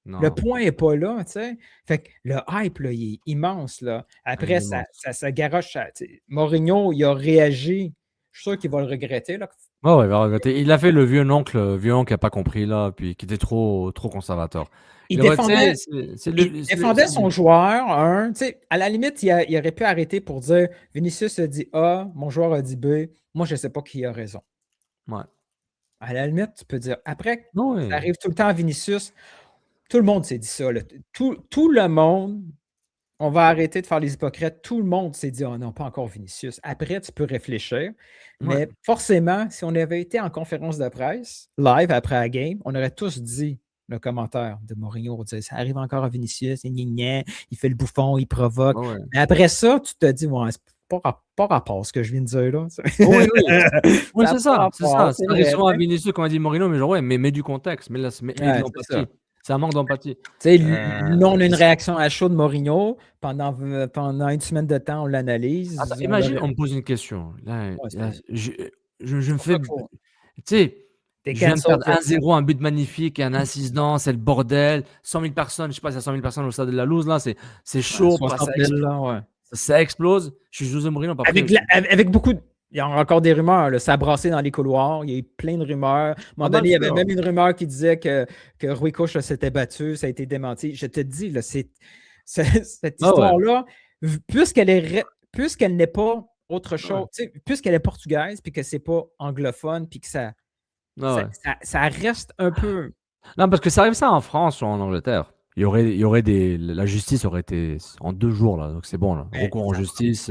B: Non. Le point n'est pas là, tu sais. Fait que le hype, là, il est immense, là. Après, ça garoche. Mourinho, il a réagi. Je suis sûr qu'il va le regretter, là.
A: Oh, il va regretter. Il a fait le vieux oncle qui n'a pas compris, là, puis qui était trop conservateur.
B: Il défendait son joueur. À la limite, il aurait pu arrêter pour dire Vinicius a dit A, mon joueur a dit B. Moi, je ne sais pas qui a raison.
A: Ouais.
B: À la limite, tu peux dire après, ça arrive tout le temps à Vinicius. Tout le monde s'est dit ça. Là. Tout le monde, on va arrêter de faire les hypocrites. Tout le monde s'est dit oh non, pas encore Vinicius. Après, tu peux réfléchir. Mais forcément, si on avait été en conférence de presse, live après la game, on aurait tous dit le commentaire de Mourinho. On disait ça arrive encore à Vinicius, il fait le bouffon, il provoque. Mais après ça, tu te dis c'est pas rapport ce que je viens de dire là.
A: Oui, c'est ça. Ça arrive souvent à Vinicius quand on dit Mourinho, mais mais du contexte. Mais là, c'est un manque d'empathie.
B: Nous, on a une réaction à chaud de Mourinho. Pendant une semaine de temps, on l'analyse.
A: Imagine, on me pose une question. Je me fais... Tu sais, je viens de perdre 1-0, un but magnifique, un assistant, c'est le bordel. 100 000 personnes, je ne sais pas s'il y a 100 000 personnes au stade de la Louse, là, c'est chaud. Ça explose. Je suis José Mourinho.
B: Avec beaucoup de... Il y a encore des rumeurs, là. Ça a brassé dans les couloirs. Il y a eu plein de rumeurs. À un moment donné, il y avait même une rumeur qui disait que Rui Coach s'était battu. Ça a été démenti. Je te dis, là, cette histoire-là, puisqu'elle n'est pas autre chose, puisqu'elle est portugaise, puis que c'est pas anglophone, puis que ça reste un peu...
A: Non, parce que ça arrive ça en France ou en Angleterre. Il y aurait la justice aurait été en 2 jours, là, donc c'est bon, là. Recours en justice.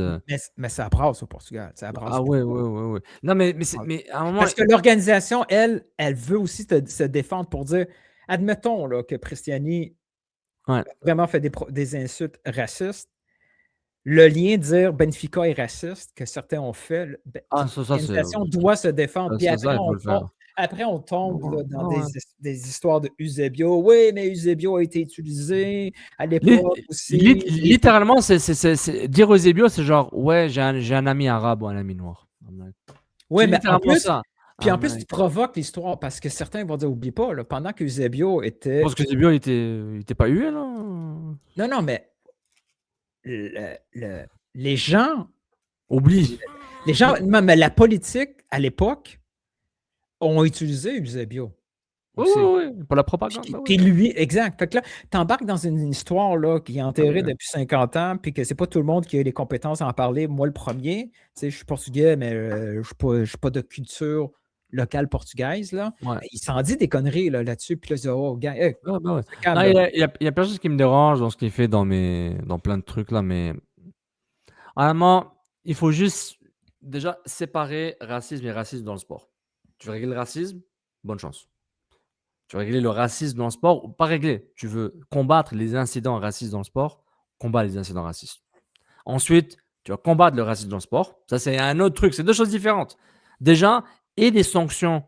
B: Mais ça brasse au Portugal.
A: Ouais. Non, mais à un moment.
B: Parce que l'organisation, elle veut aussi se défendre pour dire, admettons là, que Prestiani a vraiment fait des insultes racistes. Le lien de dire Benfica est raciste, que certains ont fait, l'organisation doit se défendre. Puis après, on tombe dans des histoires de Eusebio. Oui, mais Eusebio a été utilisé à l'époque aussi.
A: Littéralement, dire Eusebio, c'est genre, ouais, j'ai un ami arabe ou un ami noir.
B: Oui, mais en plus, en plus, tu provoques l'histoire parce que certains vont dire, oublie pas, là, pendant que Eusebio était...
A: Parce que Eusebio, il était pas hué, là?
B: Non, mais les gens...
A: Oublient.
B: Les gens... Mais la politique, à l'époque, ont utilisé Eusebio.
A: Oui, pour la propagande.
B: Puis lui, exact. Fait que là, tu embarques dans une histoire là, qui est enterrée depuis 50 ans, puis que c'est pas tout le monde qui a les compétences à en parler. Moi, le premier, je suis portugais, mais je suis pas de culture locale portugaise. Là. Il s'en dit des conneries là-dessus, puis là, gars,
A: il y a plein de choses qui me dérangent dans ce qu'il fait dans plein de trucs, là, mais vraiment, il faut juste déjà séparer racisme et racisme dans le sport. Tu veux régler le racisme? Bonne chance. Tu veux régler le racisme dans le sport ou pas régler? Tu veux combattre les incidents racistes dans le sport? Combat les incidents racistes. Ensuite, tu vas combattre le racisme dans le sport. Ça, c'est un autre truc. C'est 2 choses différentes. Déjà, et des sanctions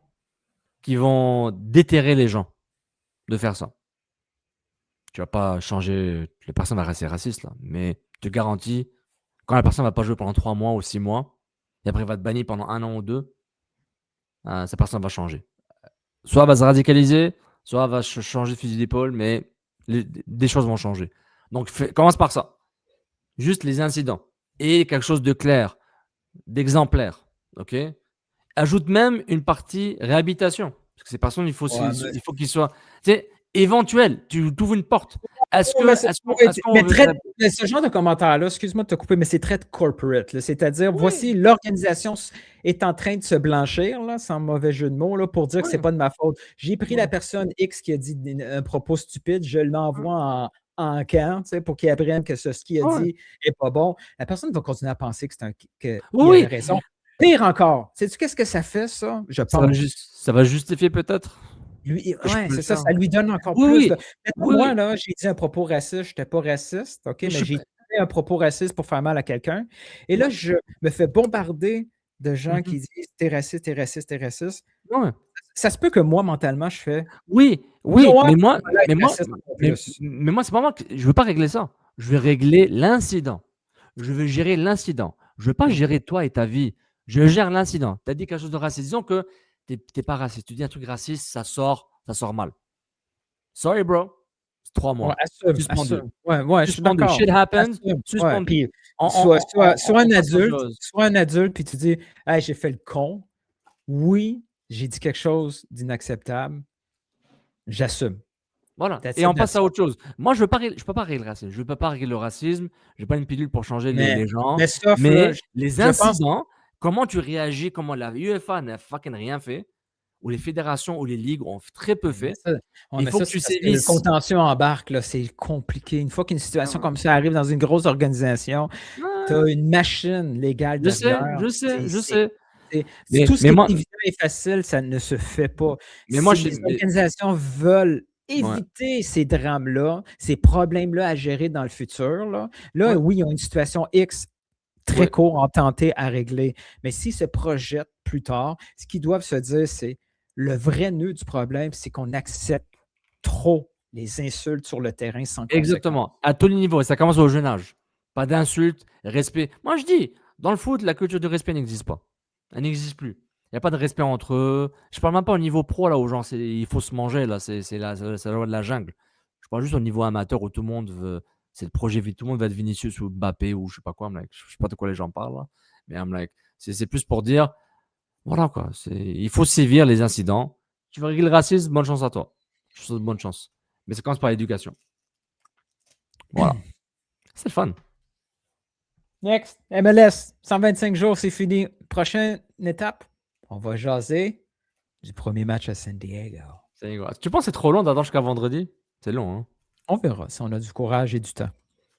A: qui vont déterrer les gens de faire ça. Tu vas pas changer... La personne va rester raciste, là. Mais je te garantis, quand la personne va pas jouer pendant 3 mois ou 6 mois, et après, elle va te bannir pendant 1 an ou 2, cette personne va changer. Soit elle va se radicaliser, soit elle va changer de fusil d'épaule, mais des choses vont changer. Donc, commence par ça. Juste les incidents et quelque chose de clair, d'exemplaire. OK? Ajoute même une partie réhabilitation. Parce que ces personnes, il faut qu'ils soient éventuels. Tu ouvres une porte. Est-ce qu'on
B: mais ce genre de commentaire-là, excuse-moi de te couper, mais c'est très corporate. Là. C'est-à-dire, voici l'organisation est en train de se blanchir, là, sans mauvais jeu de mots, là, pour dire que c'est pas de ma faute. J'ai pris la personne X qui a dit un propos stupide, je l'envoie en camp, pour qu'il apprenne que ce qu'il a dit n'est pas bon. La personne va continuer à penser qu'il a raison. Pire encore, sais-tu qu'est-ce que ça fait, ça? Je pense.
A: Ça va justifier peut-être.
B: C'est ça, ça lui donne encore plus. Moi, là, j'ai dit un propos raciste, je n'étais pas raciste, OK, mais j'ai dit un propos raciste pour faire mal à quelqu'un. Et là, je me fais bombarder de gens qui disent t'es raciste, t'es raciste, t'es raciste.
A: Ouais.
B: Ça se peut que moi, mentalement, je fais.
A: Oui, mais moi, c'est pas moi. Je veux pas régler ça. Je veux régler l'incident. Je veux gérer l'incident. Je veux pas gérer toi et ta vie. Je gère l'incident. Tu as dit quelque chose de raciste. Disons que tu n'es pas raciste. Tu dis un truc raciste, ça sort mal. Sorry, bro. C'est 3 mois.
B: Suspendu. Ouais, je suis d'accord.
A: Shit happens. Suspendu.
B: Soit un adulte, puis tu dis hey, j'ai fait le con. Oui, j'ai dit quelque chose d'inacceptable. J'assume.
A: Voilà. Et on passe à autre chose. Moi, je ne peux pas régler le racisme. Je ne peux pas régler le racisme. Je n'ai pas une pilule pour changer les gens. Mais les incidents, comment tu réagis, comment la UEFA n'a fucking rien fait, ou les fédérations ou les ligues ont très peu fait. Il faut que tu sévisses.
B: Le contentieux embarque, là, c'est compliqué. Une fois qu'une situation comme ça arrive dans une grosse organisation, tu as une machine légale derrière.
A: Je sais.
B: Tout ce qui est évident et facile, ça ne se fait pas.
A: Mais moi,
B: les organisations veulent éviter ces drames-là, ces problèmes-là à gérer dans le futur. Là, oui, ils ont une situation X très court en tenter à régler. Mais s'ils se projettent plus tard, ce qu'ils doivent se dire, c'est le vrai nœud du problème, c'est qu'on accepte trop les insultes sur le terrain sans conséquence.
A: Exactement. À tous les niveaux. Et ça commence au jeune âge. Pas d'insultes, respect. Moi, je dis, dans le foot, la culture du respect n'existe pas. Elle n'existe plus. Il n'y a pas de respect entre eux. Je parle même pas au niveau pro, là, où genre, il faut se manger, là. C'est la loi de la jungle. Je parle juste au niveau amateur où tout le monde veut. C'est le projet, tout le monde va être Vinicius ou Mbappé ou je sais pas quoi. Je sais pas de quoi les gens parlent, là. Mais c'est plus pour dire, voilà quoi. Il faut sévir les incidents. Tu veux régler le racisme, bonne chance à toi. Je te souhaite bonne chance. Mais ça commence par l'éducation. Voilà. C'est le fun.
B: Next, MLS, 125 jours, c'est fini. Prochaine étape, on va jaser du premier match à San Diego.
A: Tu penses que c'est trop long d'attendre jusqu'à vendredi? C'est long, hein?
B: On verra si on a du courage et du temps.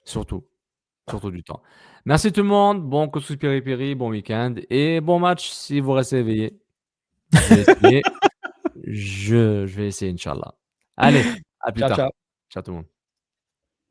B: Surtout
A: du temps. Merci tout le monde. Bon couscous piri-piri, bon week-end et bon match si vous restez éveillé. Je vais essayer, Inch'Allah. Allez, à plus tard. Ciao tout le monde.